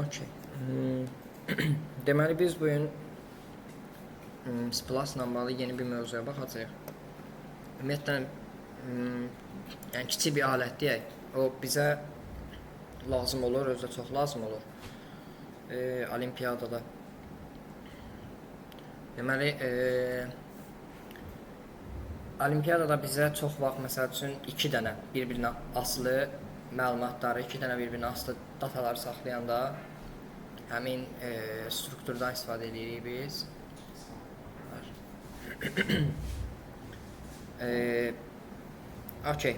Okey. Deməli biz bugün Splas'la bağlı yeni bir mövzuya baxacağıq. Ümumiyyətlə, yəni kiçik bir alət deyək. O bizə lazım olur, özü də çox lazım olur. Olimpiyadada. Deməli, Olimpiyadada bizə çox vaxt, məsəl üçün, 2 dənə bir-birinə asılı məlumatları, 2 dənə bir-birinə asılı dataları saxlayanda həmin strukturdan istifadə edirik biz. Okey.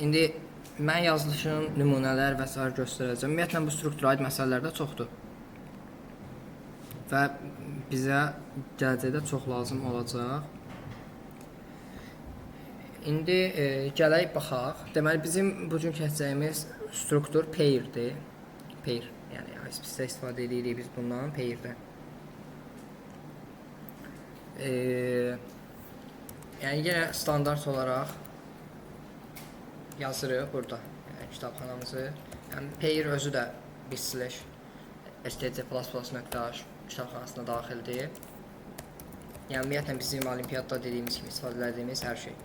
İndi mən yazılışın nümunələr və s. göstərəcəm. Ümumiyyətlə, bu struktura aid məsələlər də çoxdur. Və bizə gələcəkdə çox lazım olacaq. İndi gələk baxaq. Deməli, bizim bugün keçəcəyimiz struktur pairdir. Pair, yəni ISP-də istifadə edirik biz bundan, pairdən. Yəni yenə standart olaraq yazırıq burada, yəni kitabxanamızı. Yəni pair özü də bir slash stc++.h kitabxanasına daxildir. Yəni ümumiyyətlə bizim olimpiyatda dediyimiz kimi istifadə edildiyimiz hər şey.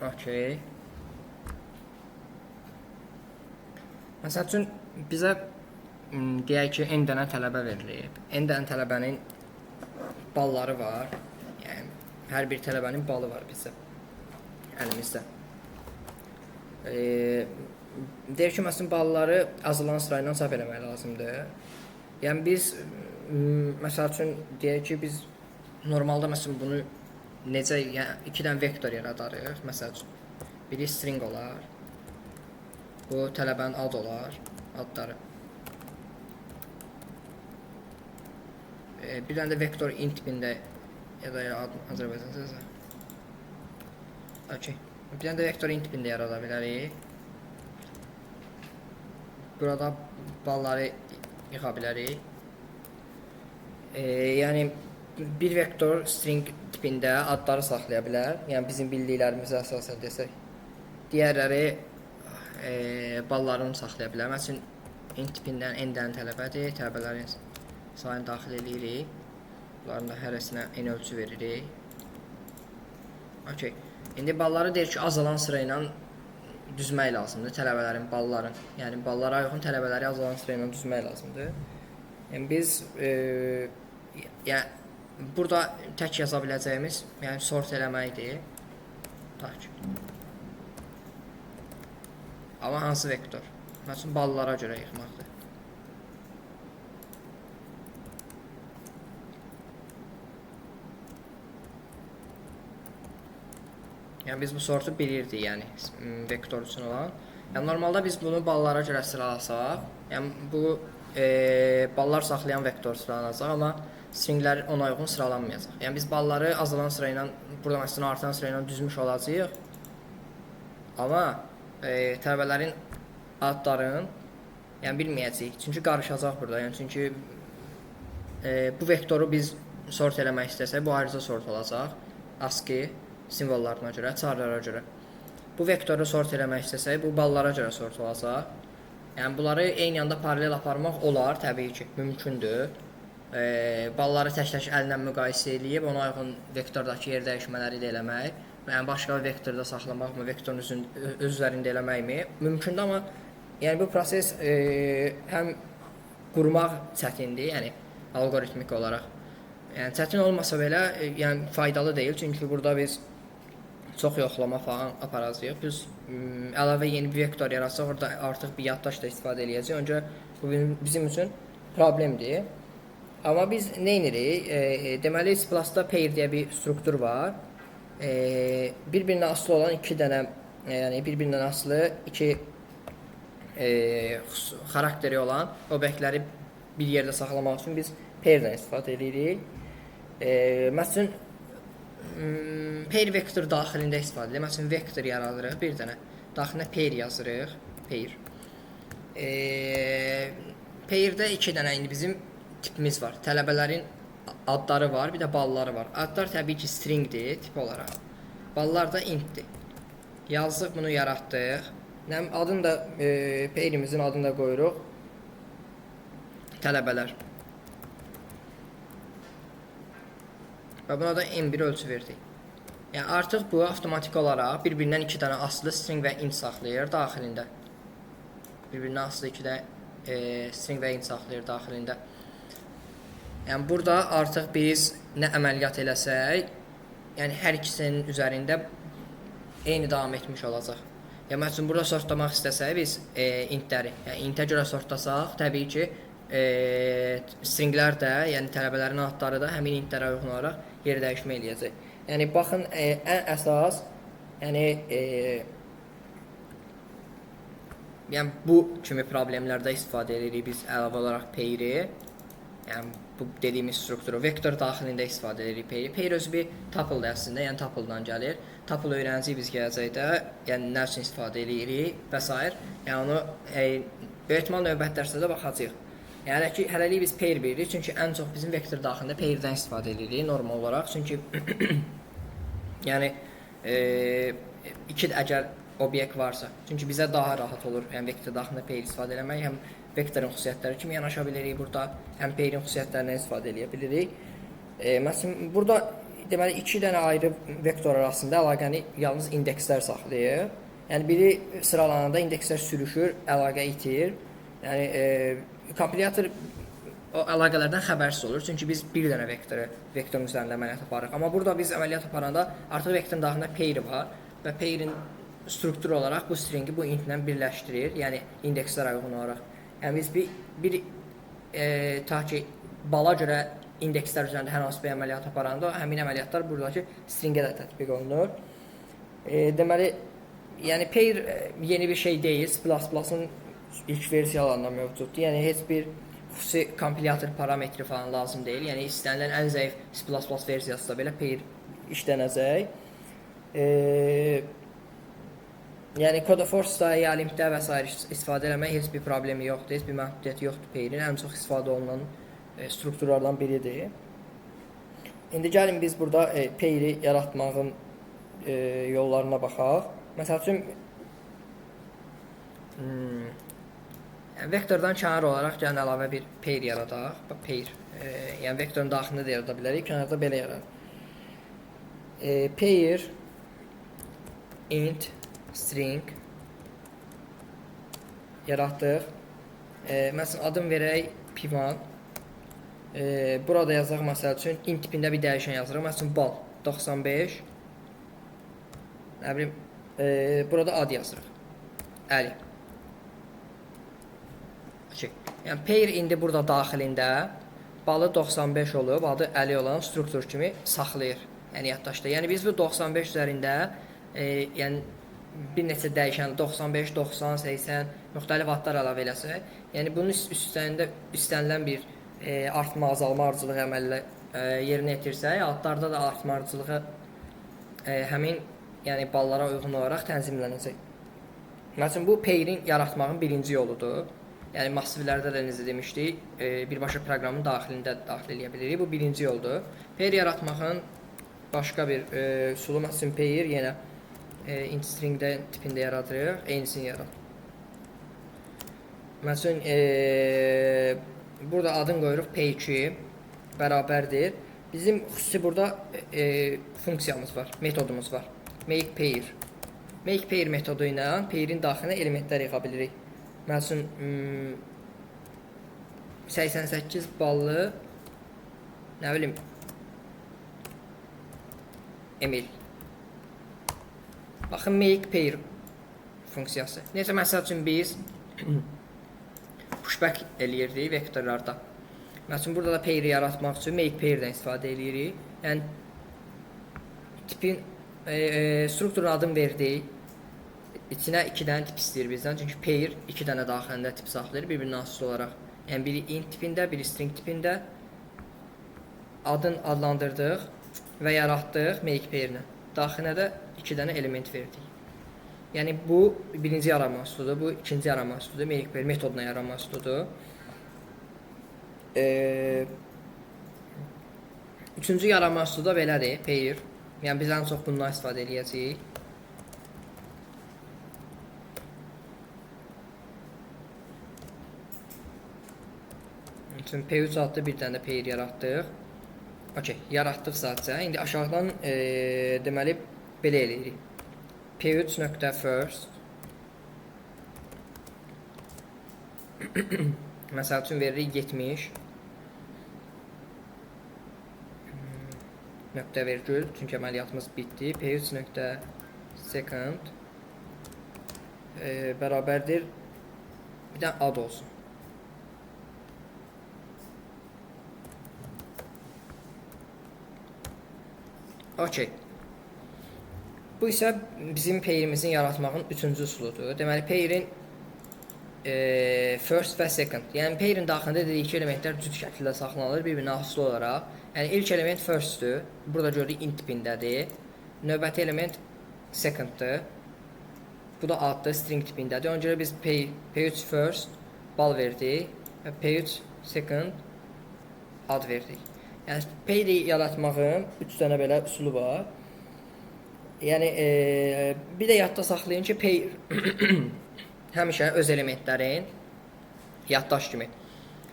Okey. Məsəl üçün, bizə deyək ki, n dənə tələbə verilib. N dənə tələbənin balları var. Yəni, hər bir tələbənin balı var bizdə, əlimizdə. Deyək ki, məsələn, balları azalan sırayla çap eləmək lazımdır. Yəni, biz, məsəl üçün, deyək ki, biz normalda, məsələn, bunu necə, yəni 2 dənə vektor yaradarıq. Məsəl üçün, biri string olar. Bu tələbənin ad olar, adları. Bir dənə də vektor int tipində ya da Azərbaycan sözü. Okey. Bir dənə də vektor int tipində yarada bilərik. Burada balları yıxa bilərik. Yəni bir vektor string tipində adları saxlaya bilər. Yəni bizim bildiklərimizə əsasən desək. Digərləri ballarını saxlaya bilər. Məsələn, int tipindən n dənə tələbədir. Tələbələrin sayını daxil edirik. Bunların da hərəsinə n ölçü veririk. Okey. İndi balları deyir ki, azalan sıra ilə düzmək lazımdır. Tələbələrin, balların. Yəni ballara uyğun tələbələri azalan sıra ilə düzmək lazımdır. Yəni biz yəni burada tək yaza biləcəyimiz, yəni sort eləməkdir. Tak. Amma hansı vektor? Məsələn, ballara görə yıxmaqdır. Yəni biz bu sortu bilirdik, yəni vektor üçün olan. Yəni normalda biz bunu ballara görə sıralasaq, yəni bu ballar saxlayan vektor sıralanacaq, amma stringlər ona uyğun sıralanmayacaq. Yəni biz balları azalan sıra ilə, burada məsələn artan sıra ilə düzmüş olacağıq. Amma tələbələrin adlarını yəni bilməyəcəyik. Çünki qarışacaq burada. Yəni çünki bu vektoru biz sort eləmək istəsək, bu ayrıca sort olacaq. ASCII simvollarına görə, çarlara görə. Bu vektoru sort eləmək istəsək, bu ballara görə sort olacaq. Yəni bunları eyni anda paralel aparmaq olar, təbii ki, mümkündür. Balları tək-tək əllə müqayisə edib, ona uyğun vektordakı yer dəyişmələri də eləmək. Yəni başqa bir vektorda saxlamaqmı, vektorun öz üzərində eləməkmi? Mümkündür, amma yəni bu proses həm qurmaq çətindir, yəni alqoritmik olaraq. Yəni çətin olmasa belə, yəni faydalı deyil, çünki burada biz çox yoxlama falan aparacağıq. Biz əlavə yeni bir vektor yaratsaq, orada artıq bir yaddaş da istifadə edəcəyik. Öncə bu bizim üçün problemdir. Amma biz nə edirik? Deməli, C++-da pair deyə bir struktur var. Bir-birinə asılı olan 2 dənə, yəni bir-birindən asılı 2 xarakteri olan obyektləri bir yerdə saxlamaq üçün biz pairdən istifadə edirik. Məsələn, pair vektor daxilində istifadə edirik. Məsələn, vektor yaradırıq, bir dənə daxilinə pair yazırıq, pair. Pairdə 2 dənə indi bizim tipimiz var. Tələbələrin adları var, bir də balları var. Adlar təbii ki, stringdir tip olaraq. Ballar da intdir. Yazdıq, bunu yaratdıq. Adını da, pairimizin adını da qoyuruq. Tələbələr. Və buna da n1 ölçü verdik. Yəni artıq bu avtomatik olaraq bir-birindən 2 dənə asılı string və int saxlayır daxilində. Bir-birindən asılı 2 dənə string və int saxlayır daxilində. Yəni burada artıq biz nə əməliyyat eləsək, yəni hər ikisinin üzərində eyni davam etmiş olacaq. Yəni məsələn burada sortlamaq istəsək biz intləri, yəni intə görə sortlasaq, təbii ki, stringlər də, yəni tələbələrin adları da həmin intlərə uyğun olaraq yer dəyişmə eləyəcək. Yəni baxın, ən əsas, yəni bu kimi problemlərdə istifadə edirik biz əlavə olaraq pairi. Yəni bu dediyimiz strukturu vektor daxilində istifadə edirik pairi. Pair özü bir tuple əslində, yəni tuple-dan gəlir. Tuple öyrənəcəyik biz gələcəkdə, yəni nə üçün istifadə edirik və s. Yəni onu böyük ehtimal növbəti dərsdə baxacağıq. Yəni ki, hələlik biz pair bilirik, çünki ən çox bizim vektor daxilində pairdən istifadə edirik normal olaraq. Çünki yəni əgər obyekt varsa, çünki bizə daha rahat olur, yəni vektor daxilində pair istifadə etmək, həm vektorun xüsusiyyətləri kimi yanaşa bilirik burada, həm pairin xüsusiyyətlərindən istifadə edə bilirik. Məsələn, burada deməli 2 dənə ayrı vektor arasında əlaqəni yalnız indekslər saxlayır. Yəni biri sıralananda indekslər sürüşür, əlaqə itir. Yəni kompilyator o əlaqələrdən xəbərsiz olur, çünki biz bir dənə vektorun üzərində əməliyyat aparırıq. Amma burada biz əməliyyat aparanda artıq vektorun daxilində pair var və pairin strukturu olaraq bu stringi bu intlə birləşdirir, yəni indekslərə uyğun olaraq. Yəni biz ta ki bala görə indekslər üzərində hər hansı bir əməliyyat aparanda həmin əməliyyatlar buradakı stringə də tətbiq olunur. Deməli, yəni pair yeni bir şey deyil, C++-ın ilk versiyalarında mövcuddur. Yəni heç bir xüsusi kompilyator parametri falan lazım deyil. Yəni istənilən ən zəif C++ versiyasında belə pair işlənəcək. Yəni Codeforce-da, Yalimdə və s. istifadə etmək heç bir problemi yoxdur, heç bir məhdudiyyəti yoxdur pairin. Ən çox istifadə olunan strukturlardan biridir. İndi gəlin biz burada pairi yaratmağın yollarına baxaq. Məsəl üçün vektordan kənar olaraq gəlin əlavə bir pair yaradaq. Pair, yəni vektorun daxilində da yarada bilərik, kənarda belə yaradaq. Pair int string yaratdıq. Məsələn, adım verək P1. Burada yazaq, məsəl üçün, int tipində bir dəyişən yazırıq. Məsələn, bal 95. Nə bilim, burada ad yazırıq. Əli. Yəni, pair indi burada daxilində balı 95 olub, adı Əli olan struktur kimi saxlayır. Yəni, yaddaşda. Yəni, biz bu 95 üzərində yəni, bir neçə dəyişən 95, 90, 80 müxtəlif adlar əlavə eləsək, yəni bunun istənilən bir artma, azalma ardıcılığı əməllə yerinə yetirsək, adlarda da artma ardıcılığı həmin yəni ballara uyğun olaraq tənzimlənəcək. Məsələn, bu pairin yaratmağın birinci yoludur. Yəni massivlərdə də necə demişdik, birbaşa proqramın daxilində daxil edə bilirik. Bu birinci yoldur. Pair yaratmağın başqa bir üsulu, məsələn, pair yenə int stringdə tipində yaradırıq, eynisini yaradırıq. Məsələn, burada adını qoyuruq pay2 bərabərdir. Bizim xüsusi burada funksiyamız var, metodumuz var. Make pair. Make pair metodu ilə pairin daxilinə elementlər yığa bilirik. Məsələn, 88 ballı, nə bilim, Emil. Baxın, make pair funksiyası. Necə, məsəl üçün biz pushback eləyirdik vektorlarda. Məsələn, burada da pairi yaratmaq üçün make pairdən istifadə eləyirik. Yəni, tipin, strukturun adını verdik. İçinə 2 dənə tip istəyir bizdən. Çünki pair 2 dənə daxilində tip saxlayır bir-birindən asılı olaraq. Yəni, biri int tipində, biri string tipində. adlandırdıq və yaratdıq make pairinə. Daxilinə də 2 dənə element verdik. Yəni bu birinci yaranma üsuludur, bu ikinci yaranma üsuludur, make pair metoduna yaranma üsuludur. Üçüncü yaranma üsulu da belədir, pair. Yəni biz ən çox bundan istifadə edəcəyik. Üçün P3 adlı bir dənə pair yaratdıq. Okey, yaratdıq sadəcə. İndi aşağıdan deməli belə eləyirik. P3.first məsəl üçün veririk 70 nöqtə vergül, çünki əməliyyatımız bitdi. P3.second bərabərdir bir də ad olsun. Okey. Bu isə bizim pairimizin yaratmağın üçüncü üsuludur. Deməli, pairin first və second. Yəni, pairin daxilində dedik ki, elementlər cüt şəkildə saxlanılır bir-birinə asılı olaraq. Yəni, ilk element first'dür. Burada görürük int tipindədir. Növbəti element second'dır. Bu da addır, string tipindədir. Ona görə biz p3 first bal verdik və p3 second ad verdik. Yəni, pairi yaratmağın 3 dənə belə üsulu var. Yəni, bir də yadda saxlayın ki, pair həmişə öz elementlərin yaddaş kimi.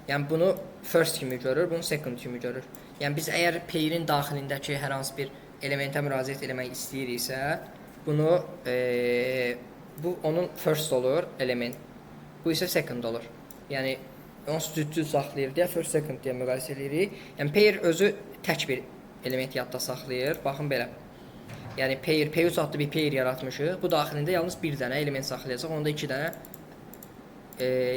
Yəni, bunu first kimi görür, bunu second kimi görür. Yəni, biz əgər pairin daxilindəki hər hansı bir elementə müraciət eləmək istəyiriksə, bunu, bu onun first olur element, bu isə second olur. Yəni, onsuz cüt saxlayır deyə first second deyə müqayisə edirik. Yəni, pair özü tək bir element yadda saxlayır. Baxın belə. Yəni, P3 adlı bir pair yaratmışıq. Bu daxilində yalnız bir dənə element saxlayacaq. Onda 2 dənə,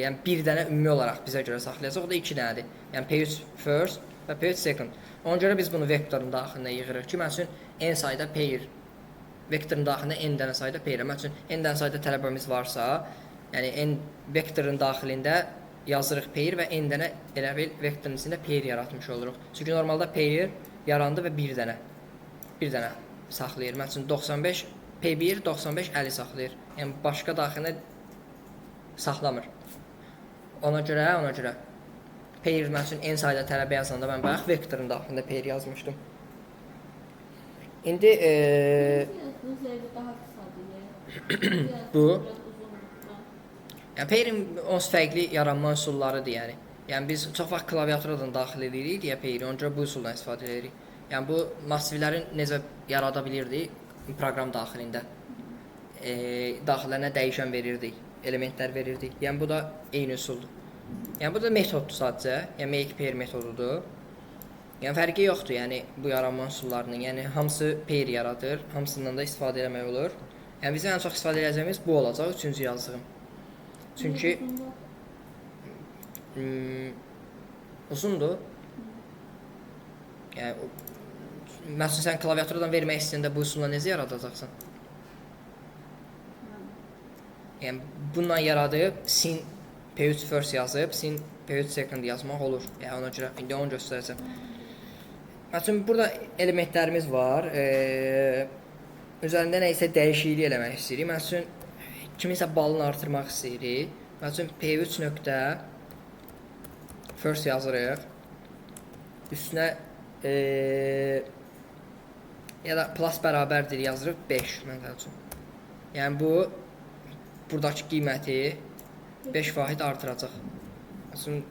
yəni bir dənə ümumi olaraq bizə görə saxlayacaq. O da 2 dənədir. Yəni, P3 first və P3 second. Ona görə biz bunu vektorun daxilində yığırıq ki, məsələn, n sayda pair, vektorun daxilində n dənə sayda pair. Məsələn, n dənə sayda tələbəmiz varsa, yəni n vektorun daxilində yazırıq pair və n dənə elə bil vektorun içində pair yaratmış oluruq. Çünki normalda pair yarandı və bir dənə saxlayır. Məsələn, 95, P1, 95, 50 saxlayır. Yəni, başqa daxilində saxlamır. Ona görə pair, məsələn, n sayda tələbə yazanda mən bayaq vektorun daxilində pair yazmışdım. İndi bu yəni, pairin onsuz fərqli yaranma üsullarıdır, yəni. Yəni, biz çox vaxt klaviaturadan daxil edirik deyə pairi, ona görə bu üsuldan istifadə edirik. Yəni, bu massivlərin necə yarada bilirdik proqram daxilində. Daxilinə dəyişən verirdik, elementlər verirdik. Yəni, bu da eyni üsuldur. Yəni, bu da metoddur sadəcə, yəni make pair metodudur. Yəni, fərqi yoxdur, yəni, bu yaranma üsullarının. Yəni, hamısı pair yaradır, hamısından da istifadə eləmək olur. Yəni, bizim ən çox istifadə edəcəyimiz bu olacaq, üçüncü yazdığım. Çünki uzundur. Yəni, məsələn, sən klaviaturadan vermək istəyəndə bu üsulla necə yaradacaqsan? Yəni, bununla yaradıb, sin P3 first yazıb, sin P3 second yazmaq olur. Yəni, ona görə indi onu göstərəcəm. Məsələn, burada elementlərimiz var. Üzərində nə isə dəyişiklik eləmək istəyirik. Məsələn, kiminsə balını artırmaq istəyirik. Məsələn, P3 nöqtə first yazırıq. Üstünə ya da plus bərabərdir yazırıq 5 məsəl üçün. Yəni, bu buradakı qiyməti 5 vahid artıracaq. Məsələn,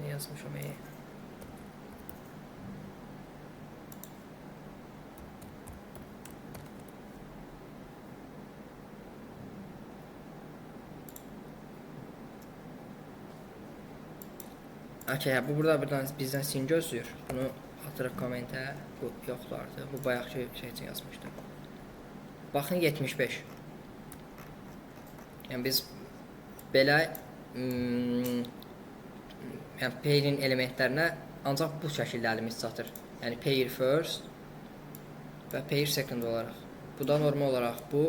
ne yazmışam iyi. Okay, bu buradan bizdən sin gözləyir. Bunu atırıq kommentə. Bu yoxdur artıq. Bu bayaqki şey üçün yazmışdım. Baxın 75. Yəni biz belə yəni pairin elementlərinə ancaq bu şəkildə əlimiz çatır. Yəni pair first və pair second olaraq. Bu da normal olaraq bu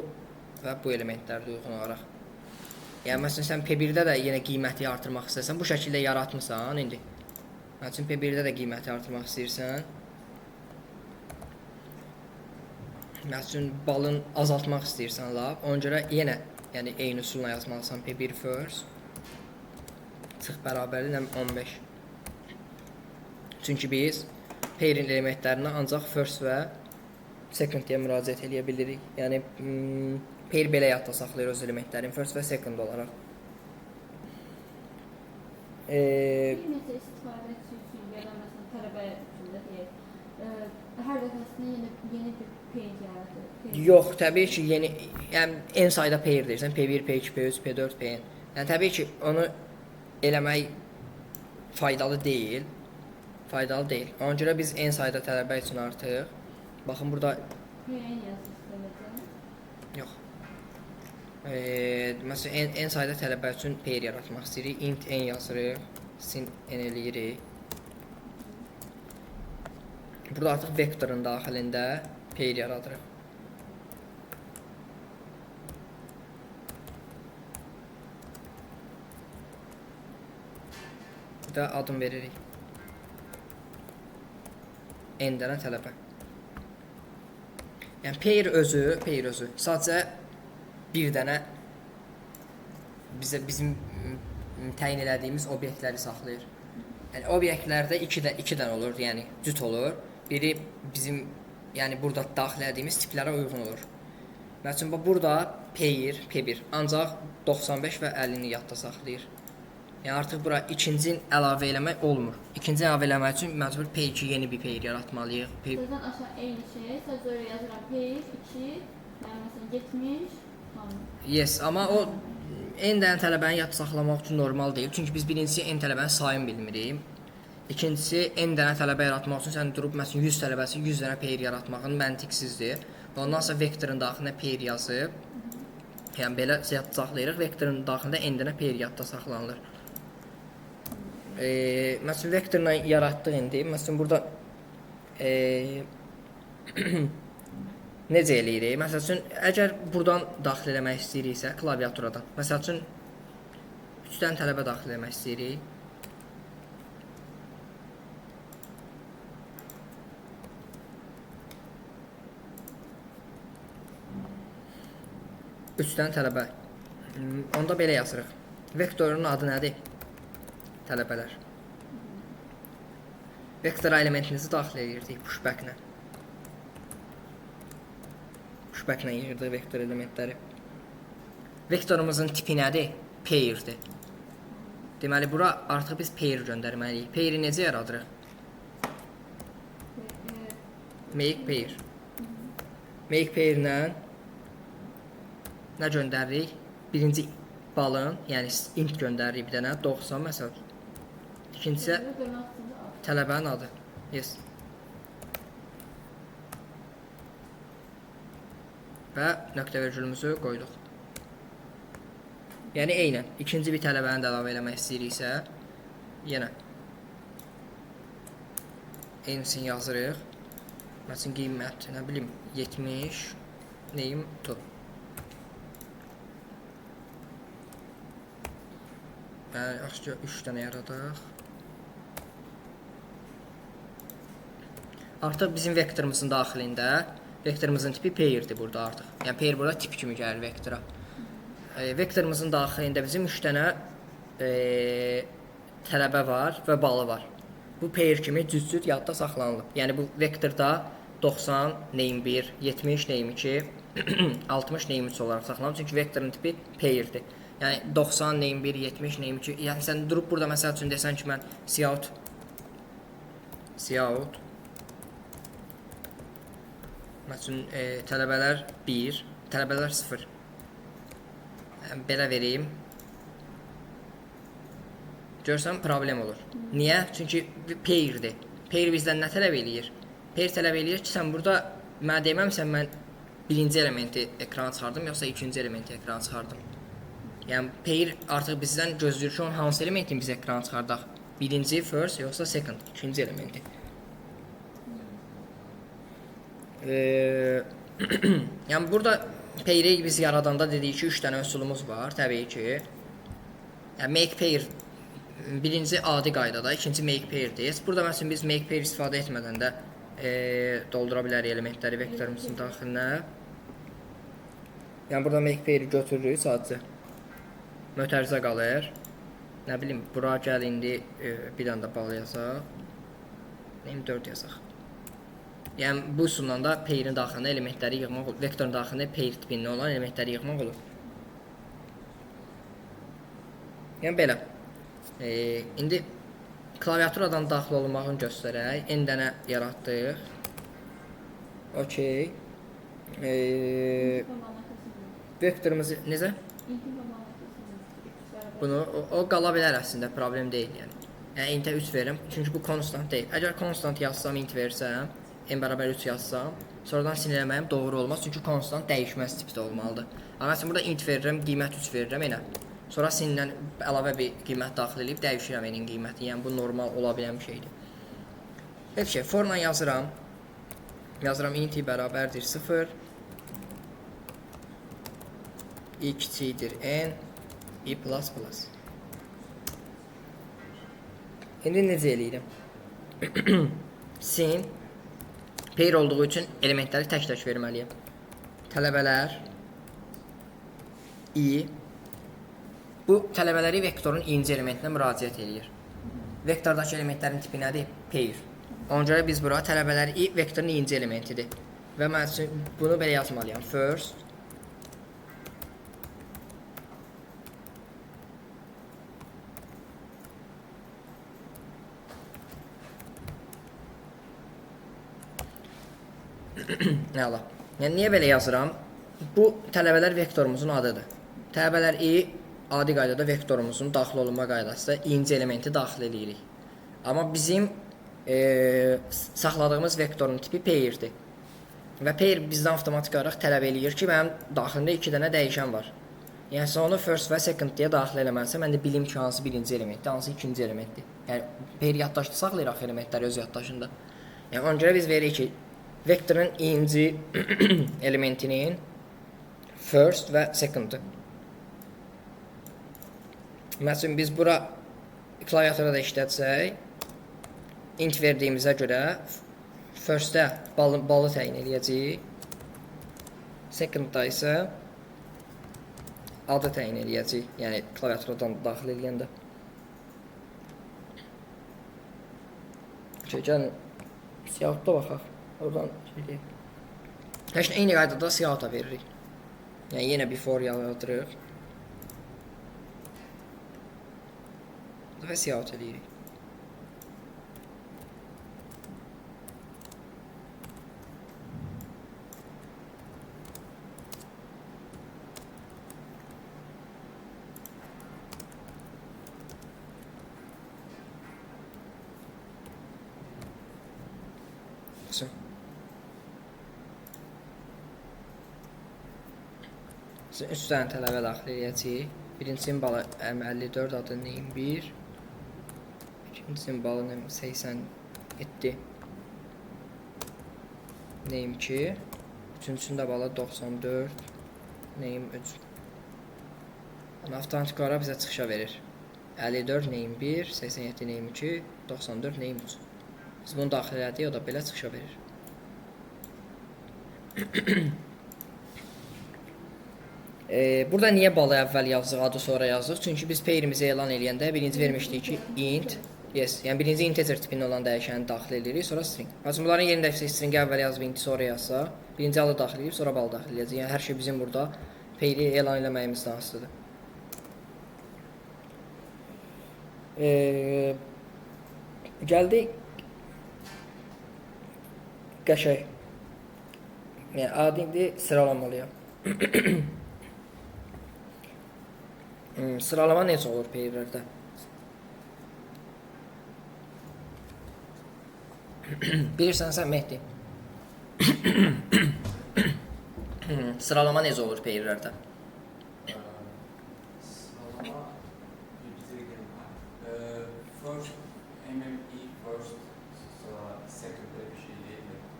və bu elementlərdə uyğun olaraq. Yəni məsələn sən P1-də də yenə qiyməti artırmaq istəsən, bu şəkildə yaratmısan indi. Məsələn P1-də də qiyməti artırmaq istəyirsən. Məsələn balın azaltmaq istəyirsən lab, ona görə yenə yəni eyni üsulla yazmalısan P1 first çıx bərabərli 15. Çünki biz pairin elementlərinə ancaq first və second deyə müraciət edə bilirik. Yəni pair belə yadda saxlayır öz elementlərini first və second olaraq. Necə istifadə edirsiniz ya da məsələn tələbə üçün də deyək, hər dəfəsində yeni bir pair yaradır. Yox, təbii ki, yeni, yəni en sayda pair deyirsən, P1, P2, P3, P4, P-N. Yəni təbii ki, onu eləmək faydalı deyil. Ona görə biz en sayda tələbə üçün artıq. Baxın burada P-N yazırsınız. yox. Məsələn en sayda tələbə üçün pair yaratmaq istəyirik. Int n yazırıq, sin n eləyirik. Burada artıq vektorun daxilində pair yaradırıq. Bir də adım veririk. N dənə tələbə. Yəni pair özü sadəcə bir dənə bizim təyin elədiyimiz obyektləri saxlayır. Yəni obyektlərdə 2 dənə olur, yəni cüt olur. Biri bizim yəni burada daxil etdiyimiz tiplərə uyğun olur. Məsələn burada pair P1 ancaq 95 və 50-ni yadda saxlayır. Yəni artıq bura ikincini əlavə eləmək olmur. İkinci əlavə eləmək üçün məcbur P2 yeni bir pair yaratmalıyıq. Sözdən aşağı eyni şey, sadəcə oraya yazıram pair 2, yəni məsələn 70, tamam. Yes, amma o n dənə tələbəni yadda saxlamaq üçün normal deyil. Çünki biz birincisi n tələbənin sayını bilmirik. İkincisi n dənə tələbə yaratmaq üçün sən durub məsələn 100 tələbəsi 100 dənə pair yaratmağın məntiqsizdir. Ondan sonra vektorun daxilində pair yazıb, yəni belə yadda saxlayırıq. Vektorun daxilində n dənə pair yadda saxlanılır. Məsələn vektorla yaratdıq indi. Məsələn burada necə eləyirik? Məsəl üçün əgər buradan daxil eləmək istəyiriksə klaviaturadan. Məsəl üçün 3 dənə tələbə daxil eləmək istəyirik. Üç dənə tələbə. Onda belə yazırıq. Vektorun adı nədir? Tələbələr. Vektor elementinizi daxil edirdik pushback-lə. Pushback-lə yığırdıq vektor elementləri. Vektorumuzun tipi nədir? Pairdir. Deməli bura artıq biz pair göndərməliyik. Pairi necə yaradırıq? Make pair. Make pair-lə nə göndəririk? Birinci balın, yəni int göndəririk bir dənə 90 məsələn. İkincisi tələbənin adı. Yes. Və nöqtə virgülümüzü qoyduq. Yəni eynən ikinci bir tələbəni də əlavə eləmək istəyiriksə, yenə eynisini yazırıq. Məsələn qiymət, nə bilim 70 name to. Yəni yaxşı 3 dənə yaradaq. Artıq bizim vektorumuzun daxilində vektorumuzun tipi pairdir burada artıq. Yəni pair burada tip kimi gəlir vektora. Vektorumuzun daxilində bizim 3 dənə tələbə var və balı var. Bu pair kimi cüt-cüt yadda saxlanılıb. Yəni bu vektorda 90 name 1, 70 name 2, 60 name 3 olaraq saxlanılıb. Çünki vektorun tipi pairdir. Yəni 90 name 1, 70 name 2. Yəni sən durub burada məsəl üçün desən ki, mən cout məsələn tələbələr 1, tələbələr 0. Belə vereyim. Görsən problem olur. Niyə? Çünki pairdir. Pair bizdən nə tələb eləyir? Pair tələb eləyir ki, sən burada mənə deməmsən mən birinci elementi ekrana çıxardım, yoxsa ikinci elementi ekrana çıxardım. Yəni pair artıq bizdən gözləyir ki, onun hansı elementin biz ekrana çıxardaq. Birinci first yoxsa second, ikinci elementi. Yəni burada pair-i biz yaradanda dedik ki, 3 dənə üsulumuz var, təbii ki. Yəni make pair birinci adi qaydada, ikinci make pair-dir. Burada məsələn biz make pair istifadə etmədən də doldura bilərik elementləri vektorumuzun daxilinə. Yəni burada make pair-i götürürük sadəcə. Mötərizə qalır. Nə bilim, bura gəl indi bir dənə də bal yazaq. Neyim 4 yazaq. Yəni bu üsulla da pair-in daxilində elementləri yığmaq olur. Vektorun daxilində pair tipində olan elementləri yığmaq olur. Yəni belə. İndi klaviaturadan daxil olmağını göstərək. N dənə yaratdıq. Okey. Vektorumuzu necə? Bunu o qala bilər əslində, problem deyil yəni. Yəni int-ə 3 verirəm, çünki bu konstant deyil. Əgər konstant yazsam, int versəm, n bərabər 3 yazsam, sonradan sinirləməyim doğru olmaz, çünki konstant dəyişməz tipdə olmalıdır. Amma məsələn burada int verirəm, qiymət 3 verirəm yenə. Sonra sinirdən əlavə bir qiymət daxil edib dəyişirəm n-in qiyməti. Yəni bu normal ola bilən bir şeydir. Heç şey, for-la yazıram. Yazıram int bərabərdir 0. I kiçikdir n. I plus plus. İndi necə eləyirəm? Sin pair olduğu üçün elementləri tək-tək verməliyəm. Tələbələr I. Bu tələbələri vektorun inci elementinə müraciət eləyir. Vektordakı elementlərin tipi nədir? Pair. Ona görə biz bura tələbələr I vektorun inci elementidir. Və mən üçün bunu belə yazmalıyam. First Əla. Yəni niyə belə yazıram? Bu tələbələr vektorumuzun adıdır. Tələbələr I adi qaydada vektorumuzun daxil olunma qaydasında inci elementi daxil edirik. Amma bizim saxladığımız vektorun tipi pairdir. Və pair bizdən avtomatik olaraq tələb eləyir ki, mənim daxilində 2 dənə dəyişən var. Yəni onu first və second deyə daxil eləməlisə, mən də bilim ki, hansı birinci elementdir, hansı ikinci elementdir. Yəni pair yaddaşda saxlayıraq elementləri öz yaddaşında. Yəni ona görə biz veririk ki, vektorun inci elementinin first və second-ı. Məsələn, biz bura klaviaturada işlətsək, int verdiyimizə görə first-də balı təyin eləyəcəyik, second-da isə adı təyin eləyəcəyik, yəni klaviaturadan daxil eləyəndə. Gəlin, siyahıda baxaq. Oradan şeyləyək. Həşin eyni qaydada siyahıda veririk. Yəni yenə bir for yaradırıq. Və siyahıt edirik. Üç dənə tələbə daxil edəcəyik. Birinci balı 54 adı neyim 1. İkinci balı 87 neyim 2. Üçüncüsündə balı 94 neyim 3. Avtomatik olaraq bizə çıxışa verir. 54 neyim 1, 87 neyim 2, 94 neyim 3. Biz bunu daxil elədik, o da belə çıxışa verir. Burada niyə balı əvvəl yazdıq, adı sonra yazdıq? Çünki biz pairimizi elan eləyəndə birinci vermişdik ki, int, yes, yəni birinci integer tipində olan dəyişəni daxil edirik, sonra string. Məsələn, bunların yerində stringi əvvəl yazıb, inti sonra yazsa, birinci adı daxil edib, sonra balı daxil edəcək. Yəni hər şey bizim burada pairi elan eləməyimizdən asılıdır. Gəldik qəşəng. Yəni adını sıralamalıyam. Sıralama necə olur pairlərdə? Bilirsən sən Mehdi. Sıralama necə olur pairlərdə?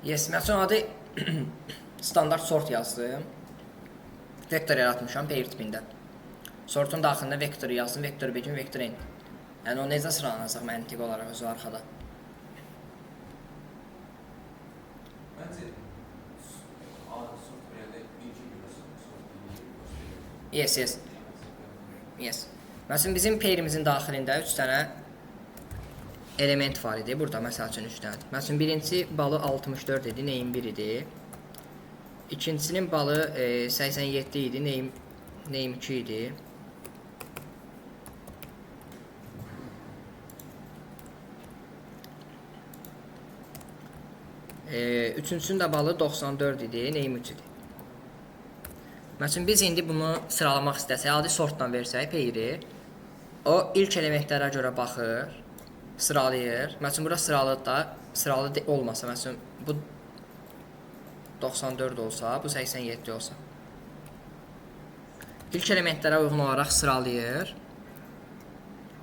Yes, məsələn adı standart sort yazdım. Vektor yaratmışam pair tipində. Sortun daxilində vektoru yazdım, vektor begin, vektor end. Yəni o necə sıralanacaq məntiq olaraq özü arxada. Yes, yes. Yes. Məsələn bizim pairimizin daxilində 3 dənə element var idi. Burada məsəl üçün 3 dənə. Məsələn birinci balı 64 idi, name 1 idi. İkincisinin balı 87 idi, name 2 idi. Üçüncüsünün də balı 94 idi, name 3 idi. Məsələn biz indi bunu sıralamaq istəsək, adi sortdan versək pairi, o ilk elementlərə görə baxır, sıralayır. Məsələn bura sıralı da, sıralı olmasa, məsələn bu 94 olsa, bu 87 olsa. İlk elementlərə uyğun olaraq sıralayır.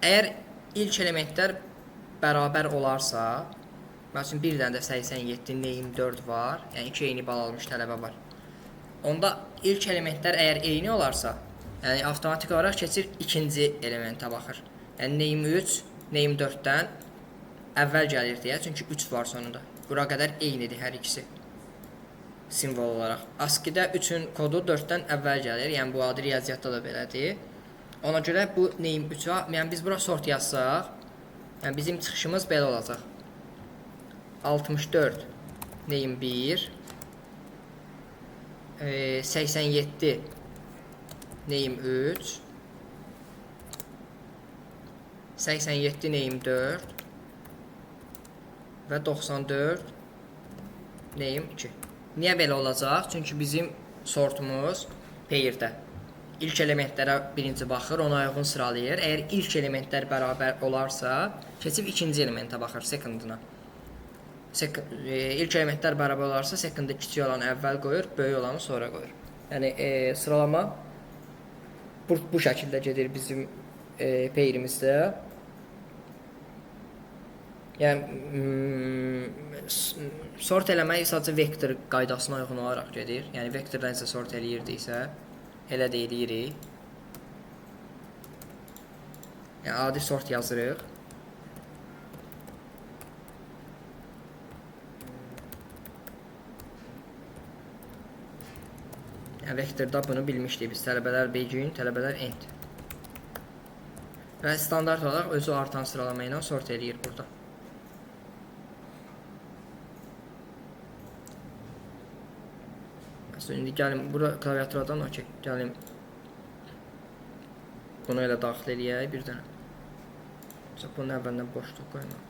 Əgər ilk elementlər bərabər olarsa, məsələn bir dənə də 87, name 4 var, yəni 2 eyni bal almış tələbə var. Onda ilk elementlər əgər eyni olarsa, yəni avtomatik olaraq keçir ikinci elementə baxır. Yəni name 3, name 4-dən əvvəl gəlir deyə, çünki 3 var sonunda. Bura qədər eynidir hər ikisi simvol olaraq. ASCII-də 3-ün kodu 4-dən əvvəl gəlir, yəni bu adi riyaziyyatda da belədir. Ona görə bu name 3-ə, yəni biz bura sort yazsaq, yəni bizim çıxışımız belə olacaq. 64 name 1, 87 name 3, 87 name 4 və 94 name 2. Niyə belə olacaq? Çünki bizim sortumuz pairdə. İlk elementlərə birinci baxır, ona uyğun sıralayır. Əgər ilk elementlər bərabər olarsa, keçib ikinci elementə baxır, secondına. İlk elementlər bərabər olarsa, secondda kiçik olanı əvvəl qoyur, böyük olanı sonra qoyur. Yəni sıralama bu şəkildə gedir bizim pairimizdə. Yəni sort eləmək sadəcə vektor qaydasına uyğun olaraq gedir. Yəni vektordan isə sort eləyirdiksə, elə də eləyirik. Yəni adi sort yazırıq. Yəni vektorda bunu bilmişdik biz. Tələbələr begin, tələbələr end. Və standart olaraq özü artan sıralama ilə sort eləyir burada. Məsələn, indi gəlin, bura klaviaturadan okey. Gəlin. Bunu elə daxil eləyək bir dənə. Məsələn, bunun əvvəlindən boşluq qoyma.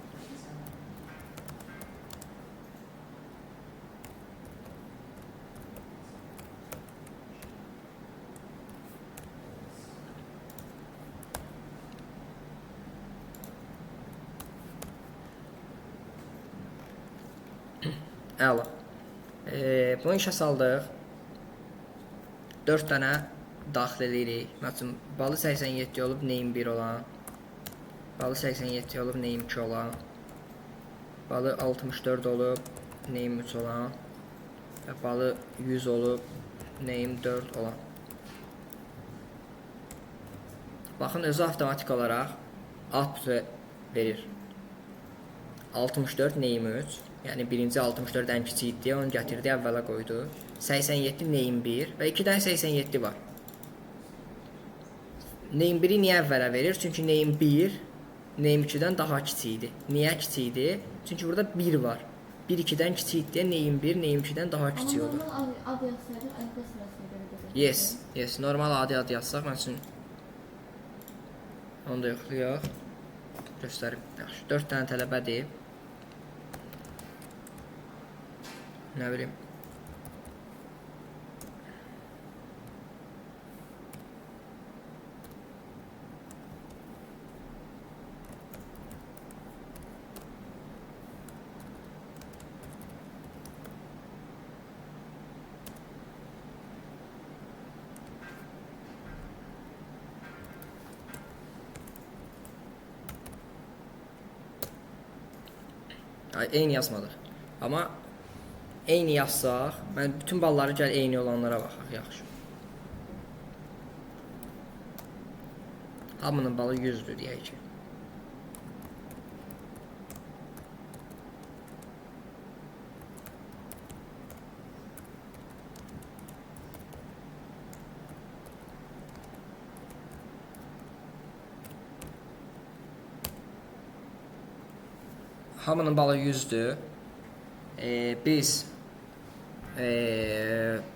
Əla. Bunu işə saldıq. 4 dənə daxil edirik. Məsələn, balı 87 olub name 1 olan. Balı 87 olub name 2 olan. Balı 64 olub name 3 olan. Və balı 100 olub name 4 olan. Baxın, özü avtomatik olaraq output verir. 64 name 3. Yəni birinci 64 ən kiçikdir, onu gətirdi, əvvələ qoydu. 87 name 1 və 2 dənə 87 var. Name 1-i niyə əvvələ verir? Çünki name 1 name 2-dən daha kiçikdir. Niyə kiçikdir? Çünki burada 1 var. 1 2-dən kiçikdir, name 1 name 2-dən daha kiçik olur. Amma normal ad yazsaydı, əlifba sırasına görə gedəcək. Yes, yes, normal adi ad yazsaq, mən üçün onu da yoxlayaq. Göstərim. Yaxşı, 4 dənə tələbədir. Nə bilim. Eyni yazmadıq. Amma eyni yazsaq, mən bütün balları gəl eyni olanlara baxaq yaxşı. Hamının balı 100-dür deyək ki. Hamının balı 100-dür. Biz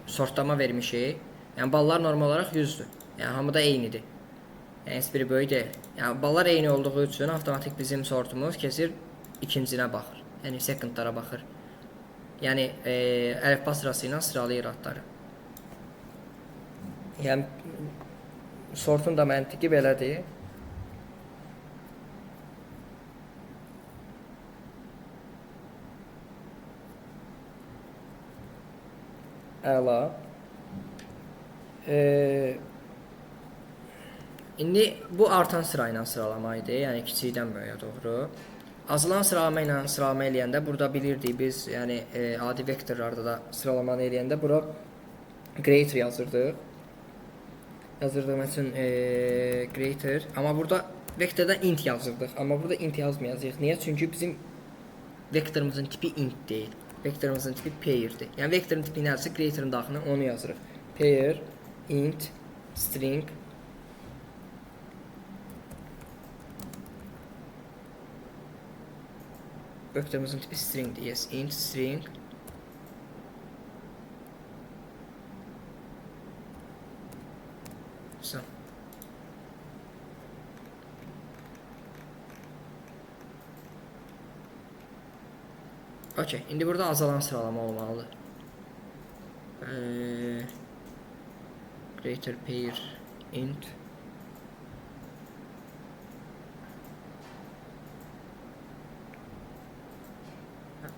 sortlama vermişik. Yəni ballar normal olaraq 100-dür. Yəni hamıda eynidir. Yəni heç biri böyük deyil. Yəni ballar eyni olduğu üçün avtomatik bizim sortumuz keçir ikincinə baxır. Yəni secondlara baxır. Yəni əlifba sırası ilə sıralayır adları. Yəni sortun da məntiqi belədir. Əla. İndi bu artan sıra ilə sıralama idi, yəni kiçikdən böyüyə doğru. Azalan sıralama ilə sıralama eləyəndə burada bilirdik biz, yəni adi vektorlarda da sıralamanı eləyəndə bura greater yazırdıq. Yazırdıq üçün greater, amma burada vektorda int yazırdıq, amma burada int yazmayacağıq. Niyə? Çünki bizim vektorumuzun tipi int deyil. Vektorumuzun tipi pair'dir. Yəni vektorun tipi nədirsə greater'ın daxilində onu yazırıq. Pair, int, string. Vektorumuzun tipi stringdir. Yes, int, string. Son. Okey, indi burada azalan sıralama olmalıdır. Greater pair int.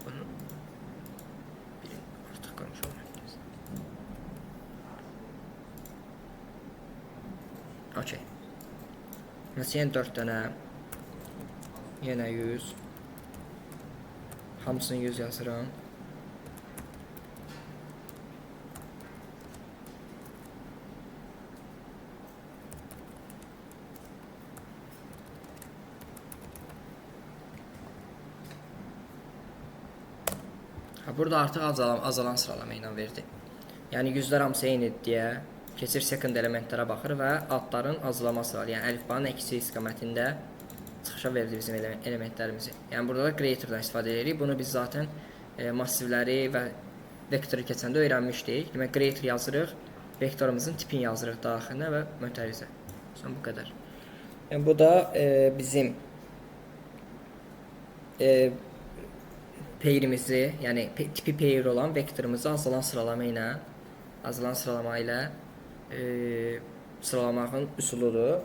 Bunu artıq konuşalım. Okey. Mesela 4 dənə yenə 100. Hamısını 100 yazıram. Burada artıq azalan sıralama ilə verdi. Yəni 100-lər hamısı eynidir deyə keçir second elementlərə baxır və adların azalama sıralı, yəni əlifbanın əksi istiqamətində çıxışa verdi bizim elementlərimizi. Yəni burada da greater'dan istifadə edirik. Bunu biz zaten massivləri və vektoru keçəndə öyrənmişdik. Demək greater yazırıq, vektorumuzun tipini yazırıq daxilinə və mötərizə. Son bu qədər. Yəni bu da bizim pair'imizi, yəni tipi pair olan vektorumuzu azalan sıralama ilə sıralamağın üsuludur.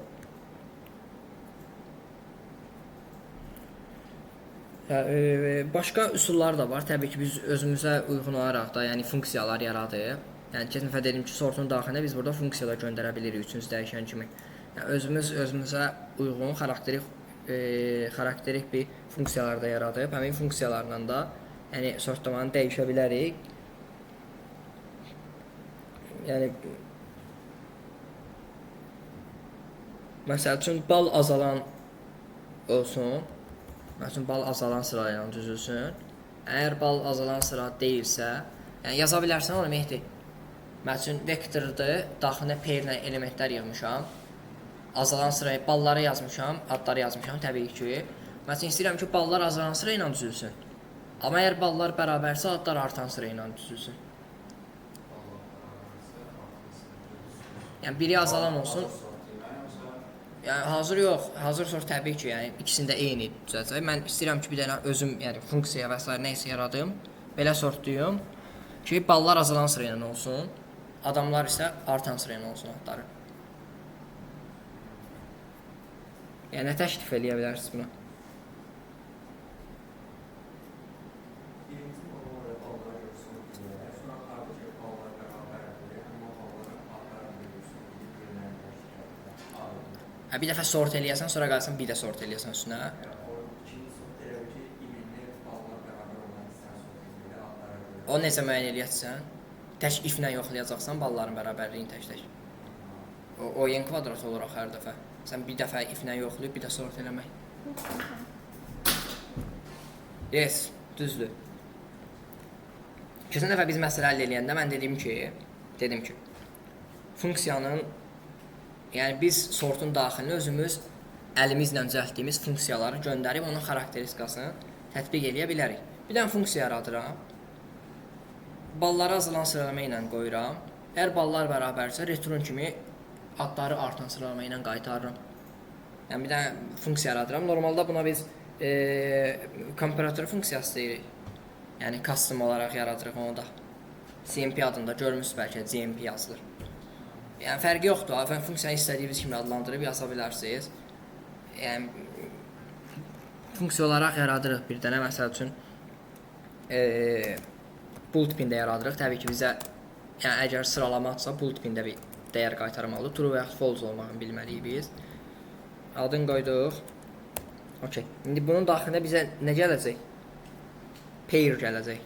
Başqa üsullar da var. Təbii ki, biz özümüzə uyğun olaraq da, yəni funksiyalar yaradıb. Yəni keçən dəfə dedim ki, sortun daxilində biz burada funksiyalar göndərə bilirik üçüncü dəyişən kimi. Yəni özümüzə uyğun xarakterik bir funksiyalar da yaradıb. Həmin funksiyalarla da yəni sortlamanı dəyişə bilərik. Yəni məsəl üçün bal azalan olsun. Məsəl üçün bal azalan sıra ilə düzülsün. Əgər bal azalan sıra deyilsə, yəni yaza bilərsən onu Mehdi. Məsəl üçün vektordur, daxilinə pairlə elementlər yığmışam. Azalan sıraya balları yazmışam, adları yazmışam təbii ki. Məsələn istəyirəm ki, ballar azalan sıra ilə düzülsün. Amma əgər ballar bərabərsə, adlar artan sıra ilə düzülsün. Yəni biri azalan olsun. Yəni hazır yox, hazır sort təbii ki, yəni ikisində eyni düzələcək. Mən istəyirəm ki, bir dənə özüm, yəni funksiya və s. nəysə yaradım. Belə sortlayım ki, ballar azalan sıra ilə olsun, adamlar isə artan sıra ilə olsun adları. Yəni nə təklif eləyə bilərsiniz buna? Bir dəfə sort eləyəsən, sonra qalsan bir də sort eləyəsən üstünə. O necə müəyyən eləyəcəksən? Tək if-lə yoxlayacaqsan balların bərabərliyini tək-tək. O n kvadrat olaraq hər dəfə. Sən bir dəfə if-lə yoxlayıb, bir də sort eləmək. Yes, düzdür. Keçən dəfə biz məsələ həll eləyəndə mən dedim ki, funksiyanın, yəni biz sortun daxilini özümüz əlimizlə düzəltdiyimiz funksiyaları göndərib onun xarakteristikasını tətbiq eləyə bilərik. Bir dənə funksiya yaradıram. Balları azalan sıralama ilə qoyuram. Əgər ballar bərabərsə, return kimi adları artan sıralama ilə qaytarıram. Yəni bir dənə funksiya yaradıram. Normalda buna biz komparator funksiyası deyirik. Yəni custom olaraq yaradırıq onu da. CMP adında görmüsünüz bəlkə CMP yazılır. Yəni fərqi yoxdur. Funksiyanı istədiyiniz kimi adlandırıb yaza bilərsiniz. Yəni funksiya olaraq yaradırıq bir dənə, məsəl üçün bool tipində yaradırıq. Təbii ki bizə, yəni əgər sıralamadsa bool tipində bir dəyər qaytarmalıdır. True və yaxud false olmağını bilməliyik biz. Adını qoyduq. Okay. İndi bunun daxilində bizə nə gələcək? Pair gələcək.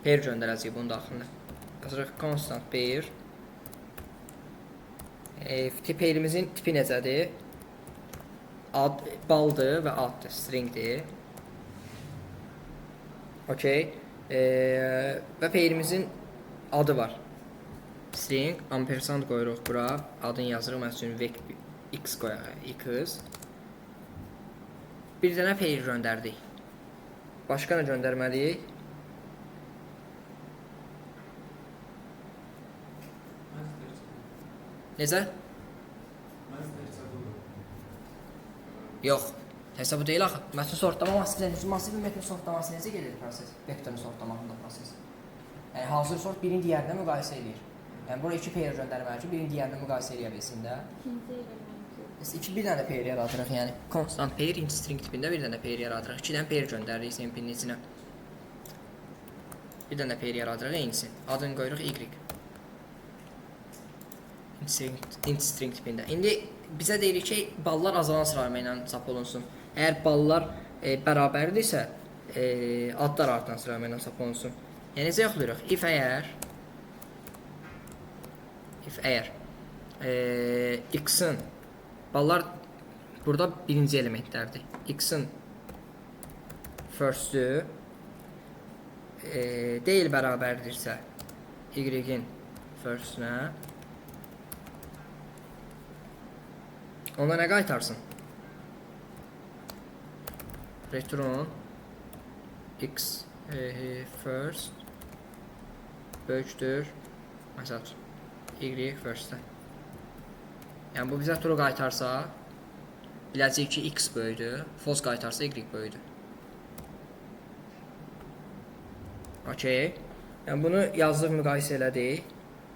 Pair göndərəcək bunun daxilində. Yazırıq constant pair. Pairimizin tipi necədir? Ad, baldır və addır, stringdir. Okay. Və pairimizin adı var. String, ampersand qoyuruq bura. Adını yazırıq, məsələn, vec x qoyaq, x. Bir dənə pair göndərdik. Başqa nə göndərməliyik? Necə? Yox, hesabı deyil axı. Mətn sortlama massiv bir metnin sortlaması necə gedir proses? Vektorun sortlamasında proses. Yəni hazır sort birini digərinə müqayisə edir. Yəni bura 2 pair göndərməli ki, birini digərinə müqayisə edə bilsin də. Bir dənə pair yaradırıq, yəni constant pair, int string tipində bir dənə pair yaradırıq. 2 dənə pair göndəririk CMP-nin içinə. Bir dənə pair yaradırıq eynisini. Adını qoyuruq y. Int string tipində. İndi bizə deyirik ki, ballar azalan sıralama ilə çap olunsun. Əgər ballar bərabərdirsə, adlar artan sıralama ilə çap olunsun. Yəni necə yoxlayırıq? If əgər x-in ballar burada birinci elementlərdir. X-in first-ü deyil bərabərdirsə y-in first-ünə, ona nə qaytarsın? Return x first böyükdür məsəl y first-dən. Yəni bu bizə true qaytarsa, biləcəyik ki x böyükdür, false qaytarsa y böyükdür. Okay. Yəni bunu yazdıq, müqayisə elədik.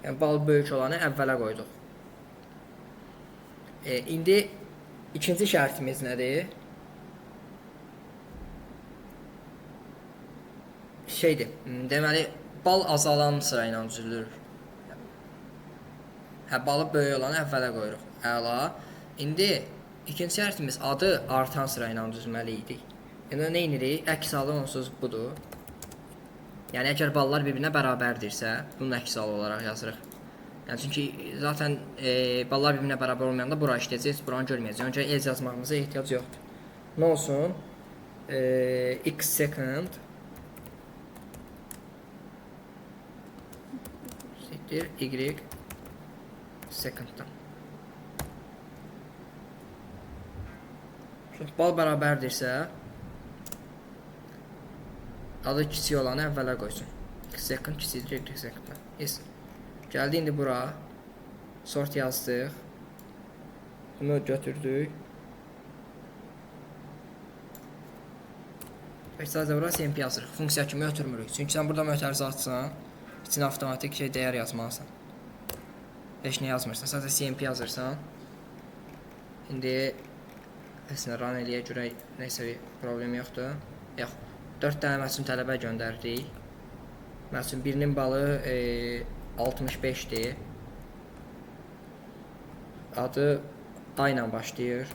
Yəni bal böyük olanı əvvələ qoyduq. İndi ikinci şərtimiz nədir? Deməli, bal azalan sıra ilə düzülür. Balı böyük olanı əvvələ qoyuruq. Əla. İndi ikinci şərtimiz adı artan sıra ilə düzülməli idi. Yəni nə edirik? Əks halı onsuz budur. Yəni əgər ballar bir-birinə bərabərdirsə, bunun əks halı olaraq yazırıq. Yəni çünki zaten ballar bir-birinə bərabər olmayanda bura işləyəcək, buranı görməyəcək. Öncə ez yazmağımıza ehtiyac yoxdur. Nə olsun? X second y seconddan. Bal bərabərdirsə, adı kiçik olanı əvvələ qoysun. X second kiçikdir y seconddan. Yes. Gəldi indi bura. Sort yazdıq. Bunu götürdük. Və sadəcə bura CMP yazırıq. Funksiya kimi ötürmürük. Çünki sən burada mötərizə atsan, içinə avtomatik dəyər yazmalısan. Heç nə yazmırsan. Sadəcə CMP yazırsan. İndi əslində run eləyə görə neysə bir problem yoxdur. Yox. 4 dənə məsələn tələbə göndərdik. Məsələn birinin balı 65-dir. Adı A ilə başlayır.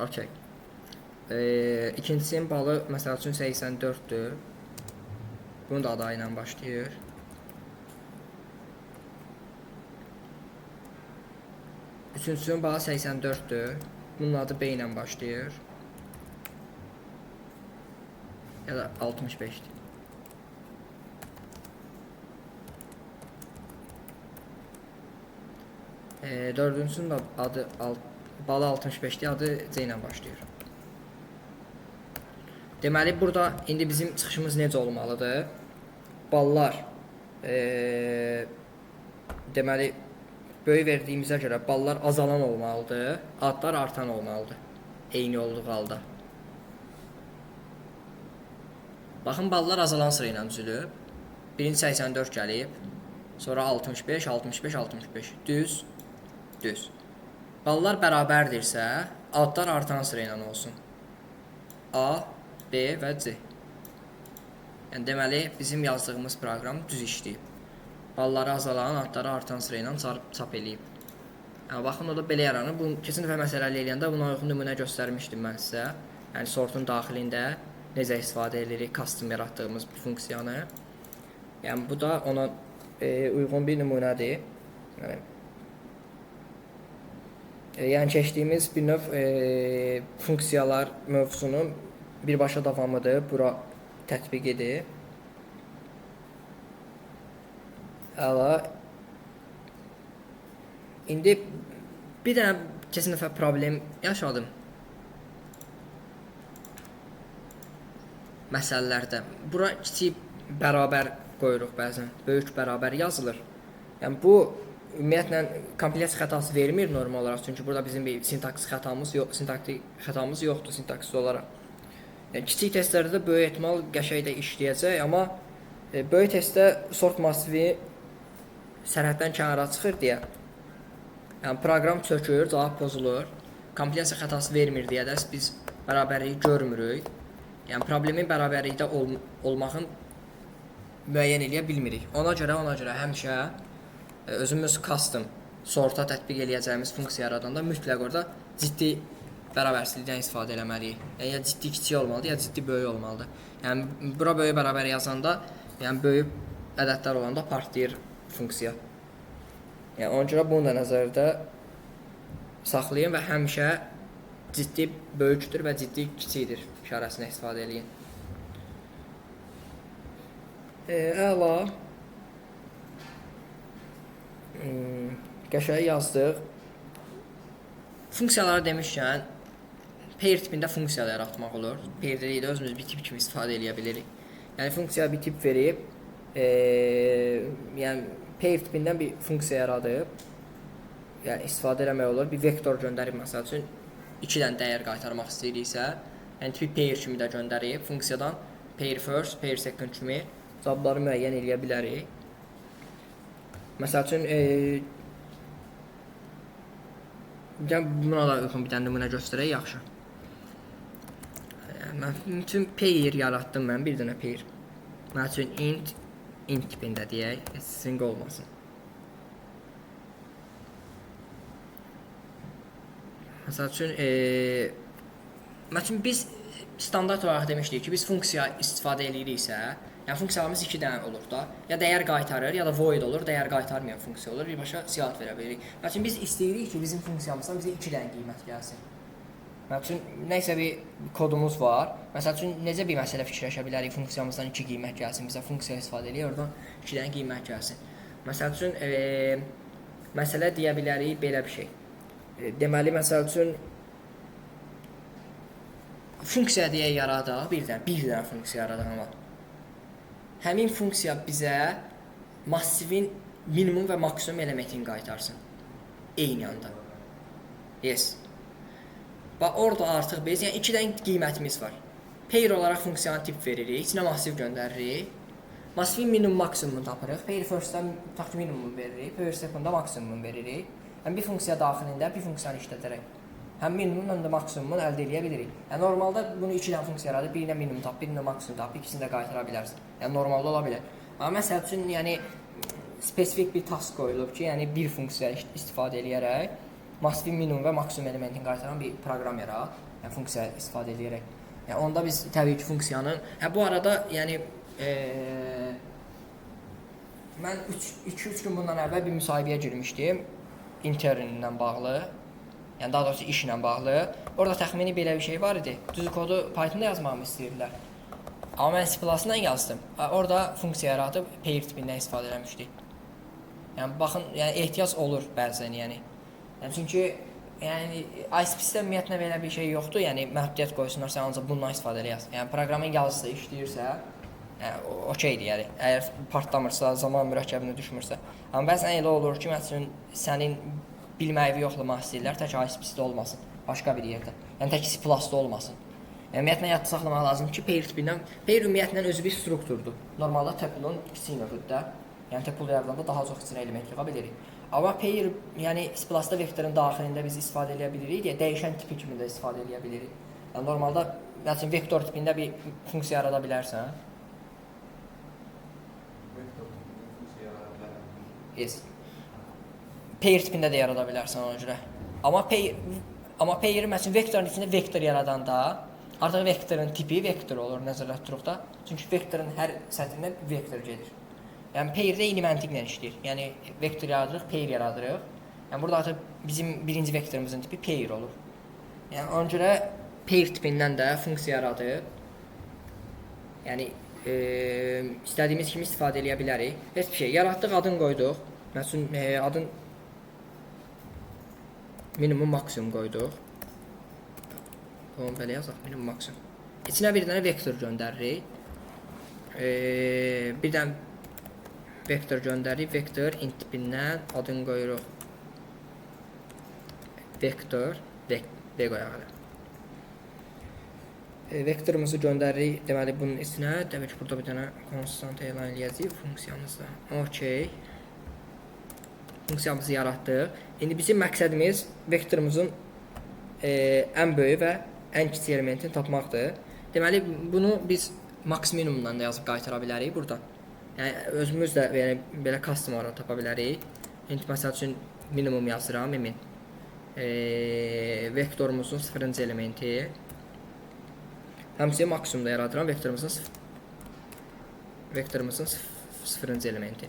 okey. İkincisinin balı məsəl üçün 84-dür. Bunun da adı ilə başlayır. Üçüncüsünün balı 84-dür. Bunun adı B ilə başlayır. Ya da 65-dir. Dördüncüsünün adı balı 65-dir, adı C ilə başlayır. Deməli burada indi bizim çıxışımız necə olmalıdır? Ballar deməli böyük verdiyimizə görə ballar azalan olmalıdır, adlar artan olmalıdır. Eyni olduğu halda. Baxın, ballar azalan sıra ilə düzülüb. Birinci 84 gəlib. Sonra 65, 65, 65. Düz, düz. Ballar bərabərdirsə, adlar artan sıra ilə olsun. A, B və C. Yəni deməli bizim yazdığımız proqram düz işləyib. Balları azalan, adları artan sıra ilə çap eləyib. Yəni baxın, o da belə yaranır. Bu keçən dəfə məsələli eləyəndə buna uyğun nümunə göstərmişdim mən sizə. Yəni sortun daxilində necə istifadə edirik custom yaratdığımız bir funksiyanı. Yəni bu da ona uyğun bir nümunədir. Yəni keçdiyimiz bir növ funksiyalar mövzusunun birbaşa davamıdır. Bura tətbiq edir. Əla. İndi bir dənə keçən dəfə problem yaşadım. Məsələlərdə. Bura kiçik bərabər qoyuruq bəzən. Böyük bərabər yazılır. Yəni bu ümumiyyətlə kompilyasiya xətası vermir normal olaraq. Çünki burada bizim bir sintaksis xətamız yoxdur sintaksis olaraq. Yəni kiçik testlərdə də böyük ehtimal qəşəng də işləyəcək, amma böyük testdə sort massivi sərhəddən kənara çıxır deyə. Yəni proqram çökür, cavab pozulur. Kompilyasiya xətası vermir deyə də biz bərabərliyi görmürük. Yəni problemin bərabərlikdə olmağın müəyyən eləyə bilmirik. Ona görə həmişə özümüz custom sorta tətbiq eləyəcəyimiz funksiya yaradanda mütləq orada ciddi bərabərsizlikdən istifadə eləməliyik. Yəni ya ciddi kiçik olmalıdır, ya ciddi böyük olmalıdır. Yəni bura böyük bərabər yazanda, yəni böyük ədədlər olanda partlayır funksiya. Yəni ona görə bunu da nəzərdə saxlayın və həmişə ciddi böyükdür və ciddi kiçikdir işarəsini istifadə eləyin. Əla. Qəşəng yazdıq. Funksiyaları demişkən pair tipində funksiya yaratmaq olur. Pair dedikdə özümüz bir tip kimi istifadə eləyə bilirik. Yəni funksiya bir tip verib, yəni pair tipindən bir funksiya yaradıb, yəni istifadə eləmək olur. Bir vektor göndərib məsəl üçün 2 dənə dəyər qaytarmaq istəyiriksə, yəni tipi pair kimi də göndərib funksiyadan pair first, pair second kimi cavabları müəyyən eləyə bilərik. Məsəl üçün buna da uyğun bir dənə nümunə göstərək, yaxşı. Mən bütün pair yaratdım mən, bir dənə pair. Məsəl üçün int tipində deyək, string olmasın. Məsəl üçün biz standart olaraq demişdik ki, biz funksiya istifadə ediriksə, yəni funksiyalarımız 2 dənə olur da, ya dəyər qaytarır, ya da void olur, dəyər qaytarmayan funksiya olur, birbaşa siyahət verə bilirik. Məsələn biz istəyirik ki, bizim funksiyamızdan bizə 2 dənə qiymət gəlsin. Məsələn nəysə bir kodumuz var. Məsələn necə bir məsələ fikirləşə bilərik, funksiyamızdan 2 qiymət gəlsin, bizə funksiya istifadə eləyir, oradan 2 dənə qiymət gəlsin. Məsələn məsələ deyə bilərik belə bir şey. Deməli məsəl üçün funksiya deyə yaradaq, bir dənə funksiya yaradaq amma. Həmin funksiya bizə massivin minimum və maksimum elementini qaytarsın. Eyni anda. Yes. Və orada artıq biz, yəni 2 dənə qiymətimiz var. Pair olaraq funksiyanı tip veririk, içinə massiv göndəririk. Massivin minimum maksimumunu tapırıq. Pair first-dən tutaq ki minimum veririk, pair second-da maksimum veririk. Yəni bir funksiya daxilində bir funksiyanı işlədərək həm minimum, həm də maksimumunu əldə edə bilirik. Yəni normalda bunu 2 dənə funksiya yaradır, birinə minimum tap, birinə maksimum tap, ikisini də qaytara bilərsən. Yəni normalda ola bilər. Amma məsəl üçün yəni spesifik bir task qoyulub ki, yəni bir funksiya istifadə edərək massivin minimum və maksimum elementini qaytaran bir proqram yarat. Yəni funksiya istifadə edərək. Yəni onda biz təbii ki funksiyanın bu arada yəni mən 2-3 gün bundan əvvəl bir müsahibəyə girmişdim internlə bağlı. Yəni daha doğrusu işlə bağlı. Orada təxmini belə bir şey var idi. Düz kodu Pythonda yazmağımı istəyirdilər. Amma mən C++-dan yazdım. Orada funksiya yaradıb pair tipindən istifadə etmişdik. Yəni baxın, yəni ehtiyac olur bəzən, yəni çünki yəni ISP-də ümumiyyətlə belə bir şey yoxdur. Yəni məhdudiyyət qoysunlar, sən ancaq bundan istifadə edəsən. Yəni proqramın yazısı işləyirsə, yəni okeydir, yəni əgər partlamırsa, zaman mürəkkəbinə düşmürsə. Amma bəzən elə olur ki, məsələn sənin bilməyi yoxlamaq istəyirlər, tək ISP-də olmasın, başqa bir yerdə. Yəni tək C++-da olmasın. Yəni ümumiyyətlə yadda saxlamaq lazımdır ki, pair tipindən, pair ümumiyyətlə özü bir strukturdur. Normalda tuple-un kiçik növüdür. Yəni tuple yaradanda daha çox kiçik element yığa bilirik. Amma pair, yəni C++-da vektorun daxilində biz istifadə edə bilirik, dəyişən tipi kimi də istifadə edə bilirik. Yəni normalda məsələn vektor tipində bir funksiya yarada bilərsən. Vektor tipində funksiya yarada bilərəm. Yes. Pair tipində də yarada bilərsən ona görə. Amma pair məsələn vektorun içində vektor yaradanda artıq vektorun tipi vektor olur nəzərdə tuturuq da. Çünki vektorun hər sətrində vektor gedir. Yəni pairdə eyni məntiqlə işləyir. Yəni vektor yaradırıq, pair yaradırıq. Yəni burada artıq bizim birinci vektorumuzun tipi pair olur. Yəni ona görə pair tipindən də funksiya yaradıb. Yəni istədiyimiz kimi istifadə edə bilərik. Heç bir şey yaratdıq, adını qoyduq. Məsələn adın minimum maksimum qoyduq. Onu belə yazaq, minimum maksimum. İçinə bir dənə vektor göndəririk. Bir dənə vektor göndəririk. Vektor int tipindən adını qoyuruq. Vektor v qoyaq. Vektorumuzu göndəririk. Deməli bunun içinə demək ki burada bir dənə konstant elan edəcəyik funksiyamızda. Okay. Funksiyamızı yaratdıq. İndi bizim məqsədimiz vektorumuzun ən böyük və ən kiçik elementini tapmaqdır. Deməli bunu biz max minimumdan da yazıb qaytara bilərik burada. Yəni özümüz də belə custom olaraq tapa bilərik. İndi məsəl üçün minimum yazıram, min. Vektorumuzun 0-cı elementi. Həmçinin maksimumda yaradıram vektorumuzun 0-cı elementi.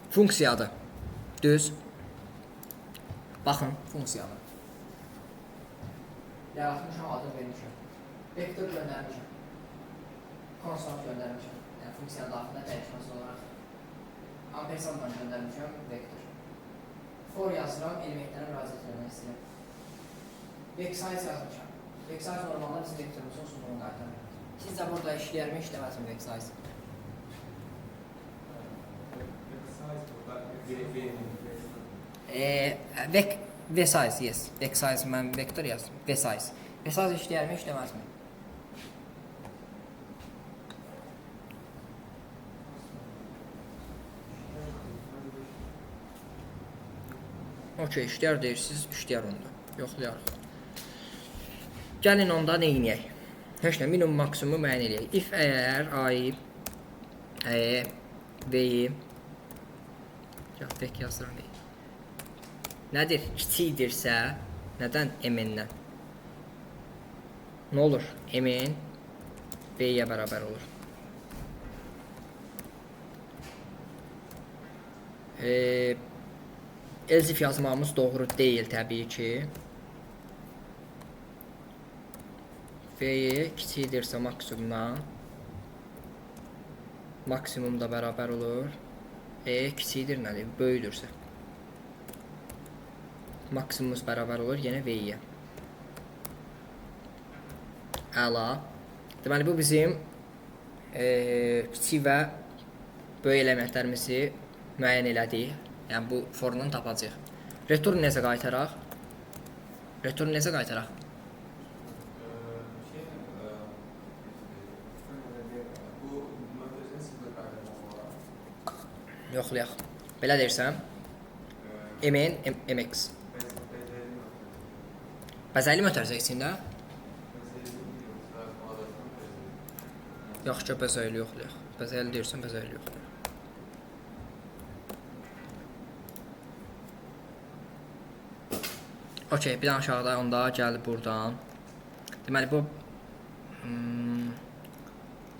Funksiyadır. Düz. Baxın, funksiyadır. Yaratmışam, adını vermişəm. Vektor göndərmişəm. Konstant göndərmişəm. Yəni funksiyanın daxilində dəyişməsi olaraq. Ampersandla göndərmişəm, vektor. For yazıram, elementlərə müraciət etmək istəyirəm. Vecsize yazmışam. Vecsize normalda bizim vektorumuzun sunumunu qaytarır. Sizcə burada işləyərmi, işləməzmi vecsize? Vesize, yes. Vesize, mən vektor yazdım. Vesize. Vesize işləyərmi, işləməzmi? Okey, işləyər deyirsiniz, işləyər onda. Yoxlayarıq. Gəlin onda nə edək? Heç nə, minimum maksimumu müəyyən edək. If əgər i v-yi vek yazıram v. Nədir? Kiçikdirsə, nədən? M-dən. Nə olur? M-in v-yə bərabər olur. Else if yazmamız doğru deyil təbii ki. V-yi kiçikdirsə maksimumdan. Maksimum da bərabər olur. Kiçikdir nədir? Böyüdürsə. Maksimumumuz bərabər olur yenə V-yə. Əla. Deməli bu bizim kiçik və böyük elementlərimizi müəyyən elədik. Yəni bu formundan tapacağıq. Return necə qaytaraq? Return necə qaytaraq? Yoxlayaq. Belə deyirsəm, MN, MX. Bəzəkli mötərizə içində? Yaxşıca bəzəkli yoxlayaq. Bəzəkli deyirsən, bəzəkli yoxlayaq. Okey, bir dənə aşağıda onda gəldi buradan. Deməli bu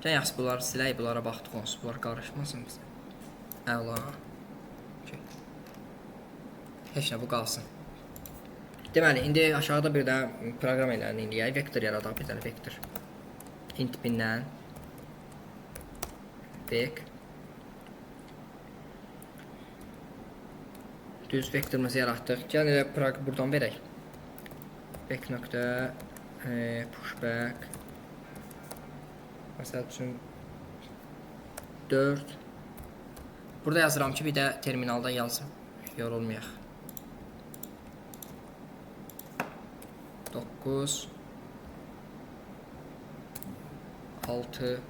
Can yaxşı bunları silək, bunlara baxdıq onsuz, bunlar qarışmasın bizə. Əla. Okay. Heç nə, bu qalsın. Deməli, indi aşağıda bir də proqram eləyəni eləyək, vektor yaradaq, bir dənə vektor. Int bindən vek düz vektorumuzu yaratdıq. Gəlin elə buradan verək. Vek nöqtə pushback məsəl üçün 4. Burada yazıram ki, bir də terminalda yazım. Yorulmayaq. 9 6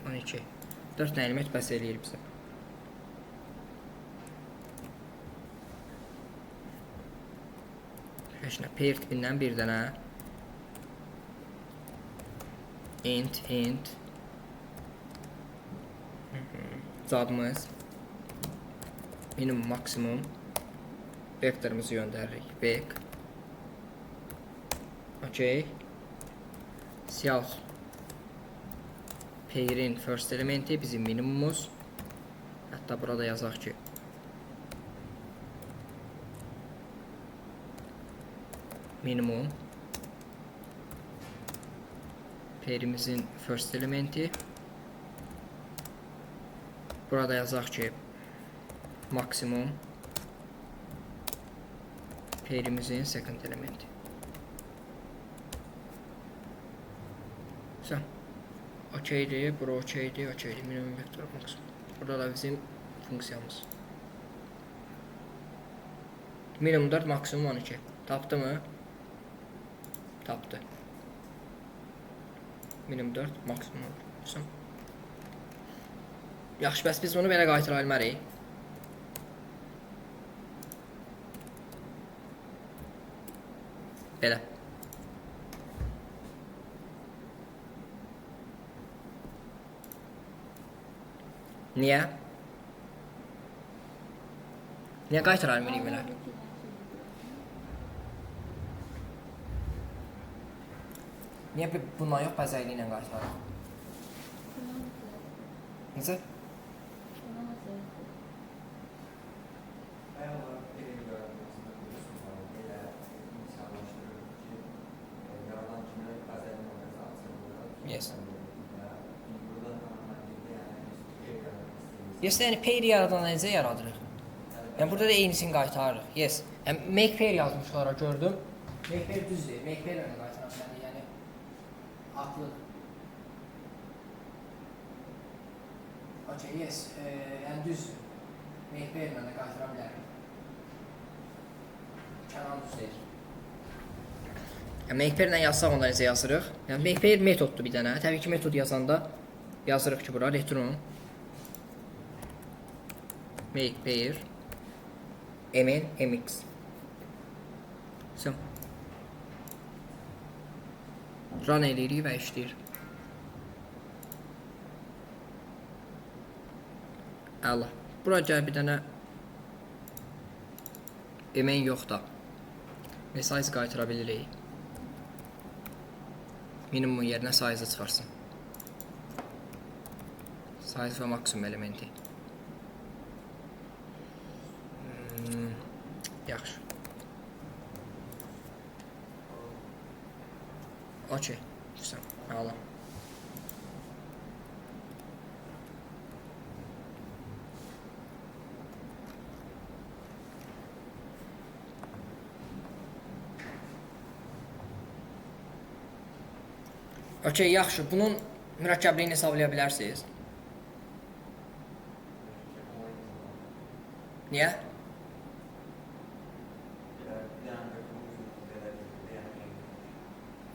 12 4 nə element bəs eləyir bizə. Heç nə, pair tipindən bir dənə int zadımız minimum maksimum vektorumuzu göndəririk. Vek okey. Siyah pairin first elementi bizim minimumumuz. Hətta burada yazaq ki minimum pairimizin first elementi. Burada yazaq ki maksimum pairimizin second elementi. Güzel. Okeydir, bura okeydir, okeydir. Minimum vektor maksimum. Burada da bizim funksiyamız. Minimum 4, maksimum 12. Tapdı mı? Tapdı. Minimum 4, maksimum 12. Yaxşı, bəs biz bunu belə qaytıra bilmərik. Belə. Niyə? Niyə qaytıra bilmirik belə? Niyə bundan yox, bəzəkli ilə qaytaraq? Necə? Yes. Yes, yəni pair yaradan necə yaradırıq? Yəni burada da eynisini qaytarırıq. Yes. Yəni make pair yazmışlara gördüm. Make pair düzdür. Make pair ilə qaytara bilərik. Yəni haqlıdır. Okay, yes. Yəni düzdür. Make pair ilə də qaytara bilərik. Kənan düz deyir. Yəni make pair ilə yazsaq onda necə yazırıq? Yəni make pair metoddur bir dənə. Təbii ki, metod yazanda yazırıq ki, bura return make pair mn mx. So. Run eləyirik və işləyir. Allah. Bura gəl bir dənə mn yox da. Və size qaytıra bilirik. Minimum yerinə size çıxarsın. Size və maksimum elementi. Yaxşı. Okey. Güzel. Ağla. Okey, yaxşı. Bunun mürəkkəbliyini hesablaya bilərsiniz. Niyə?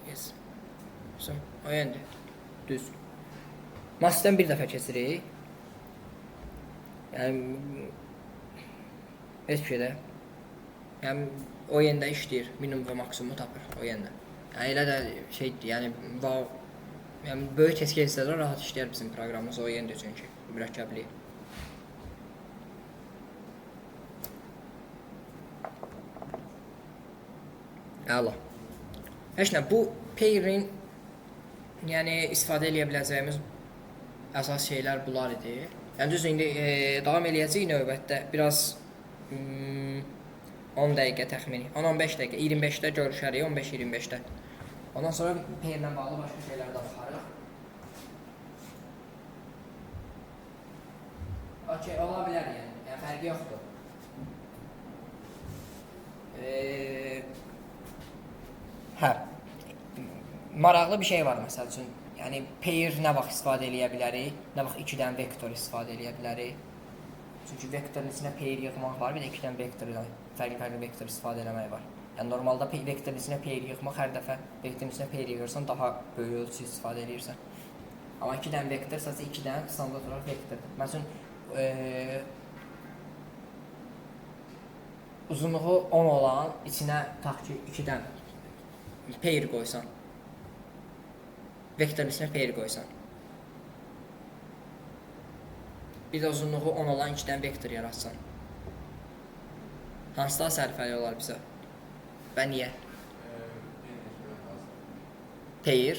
Yes. O yəndi. Düz. Massdan bir dəfə keçirik. Yəni heç bir də. Yəni o yəndə işləyir, minimum və maksimumu tapır o yəndə. Yəni elə də şeydir, yəni yəni böyük test кейslərdə rahat işləyər bizim proqramımız o yəndə çünki mürəkkəbliyi. Əla. Heç nə, bu pairin yəni istifadə edə biləcəyimiz əsas şeylər bunlar idi. Yəni düz indi davam eləyəcəyik növbətdə. Biraz 10 dəqiqə təxmini, 10-15 dəqiqə, 25-də görüşərik, 15-25-də. Ondan sonra pairlə bağlı başqa şeylərə də baxarıq. Okey, ola bilər yəni fərqi yoxdur. Hə. Maraqlı bir şey var məsəl üçün. Yəni pair nə vaxt istifadə eləyə bilərik, nə vaxt 2 dənə vektor istifadə eləyə bilərik. Çünki vektorun içində pair yığmaq var, bir də 2 dənə vektor ilə fərqli vektor istifadə eləmək var. Yəni normalda vektorun içində pair yığmaq hər dəfə vektorun içində pair yığırsan daha böyük ölçü istifadə edirsən. Amma 2 dənə vektor sadəcə 2 dənə standart olaraq vektordur. Məsələn uzunluğu 10 olan içinə tutaq ki 2 dənə pair qoysan. Vektorun içinə pair qoysan. Bir də uzunluğu 10 olan 2 dənə vektor yaratsan. Hansı daha sərfəli olar bizə? Və niyə? Pair.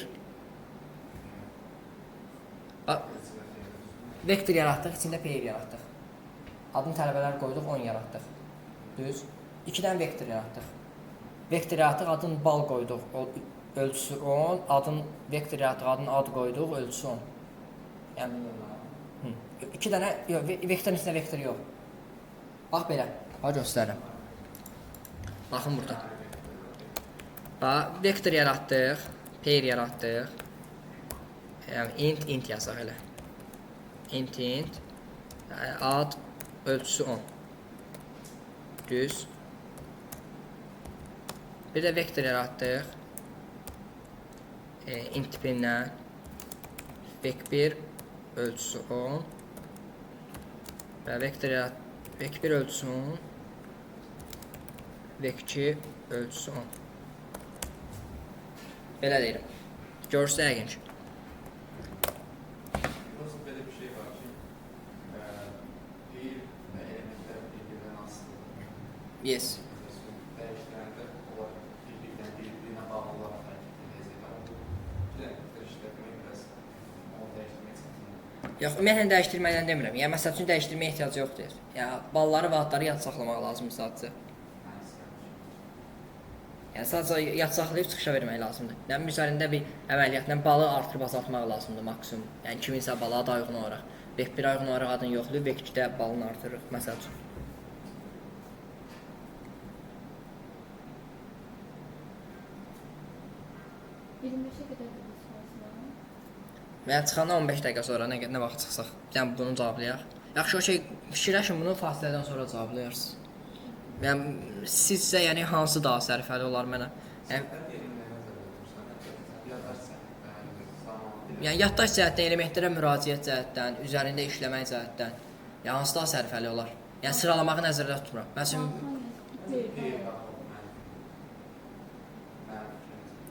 Vektor yaratdıq, içində pair yaratdıq. Adını tələbələr qoyduq, 10 yaratdıq. Düz. 2 dənə vektor yaratdıq. Vektor yaratdıq, adını bal qoyduq, ölçüsü 10. Adını vektor yaratdıq, adını ad qoyduq, ölçüsü 10. Yəni 2 dənə, yox, vektorun içində vektor yox. Bax belə, bax göstərirəm. Baxın burada. Bax, vektor yaratdıq, pair yaratdıq. Yəni int yazaq elə. Int, ad, ölçüsü 10. Düz. Bir də vektor yaratdıq. Int tipindən. Vek1 ölçüsü 10. Və vek1 ölçüsü 10. Vek2 ölçüsü 10. Belə deyirəm. Görürsünüz yəqin ki. Böyle bir şey var ki, pair ve elementler birbirinden aslında. Yes. Değiştirende olarak birbirine bağlı olarak hareket edecek. Ama bu dinamikler işletmeyi biraz onu değiştirmek satın. Yox, ümumiyyətlə dəyişdirməkdən demirəm. Yəni məsəl üçün dəyişdirməyə ehtiyac yoxdur. Yəni balları və adları yad saxlamaq lazımdır sadəcə. Yəni sadəcə yad saxlayıb çıxışa vermək lazımdır. Yəni üzərində bir əməliyyatla balı artırıb azaltmaq lazımdır maksimum. Yəni kiminsə balığa da uyğun olaraq. Vek1-ə uyğun olaraq adını yoxlayıb, Vek2-də balını artırırıq məsəl üçün. Və çıxanda 15 dəqiqə sonra nə vaxt çıxsaq, yəni bunu cavablayaq. Yaxşı, o şey fikirləşin, bunu fasilədən sonra cavablayarsınız. Yəni sizcə yəni hansı daha sərfəli olar mənə? Yəni yaddaş cəhətdən, elementlərə müraciət cəhətdən, üzərində işləmək cəhətdən, yəni hansı daha sərfəli olar? Yəni sıralamağı nəzərdə tutmuram. Məsələn,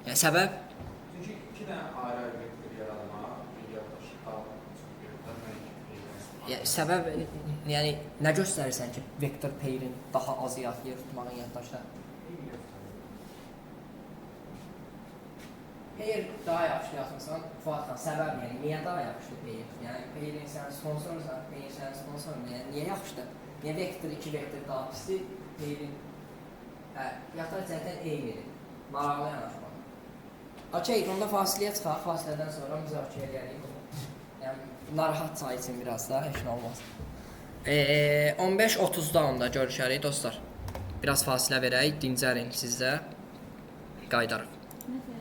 yəni səbəb? Çünkü iki tane ayrı vektor yaratmak, bir yaddaşı daha çok yoktan Yəni səbəb, yəni nə göstərirsən ki, vektor pairin daha az yer tutmağın yaddaşda? Pair daha yaxşı yazmısan, Fuadxan, səbəb yəni niyə daha yaxşıdır pair? Yəni pairin sən sponsorsan, pair sən sponsorsan, yəni niyə yaxşıdır? Niyə vektor 2 vektor daha pisdir, pairin yaddaş cəhətdən eynidir, maraqlı yanaşmaq. Okey, onda fasiləyə çıxaq, fasilədən sonra müzakirə edərik. Yəni narahat çay üçün biraz da, heç nə olmaz. 15:30-da onda görüşərik dostlar. Biraz fasilə verək, dincərin sizdə, qayıdarıq. Mesela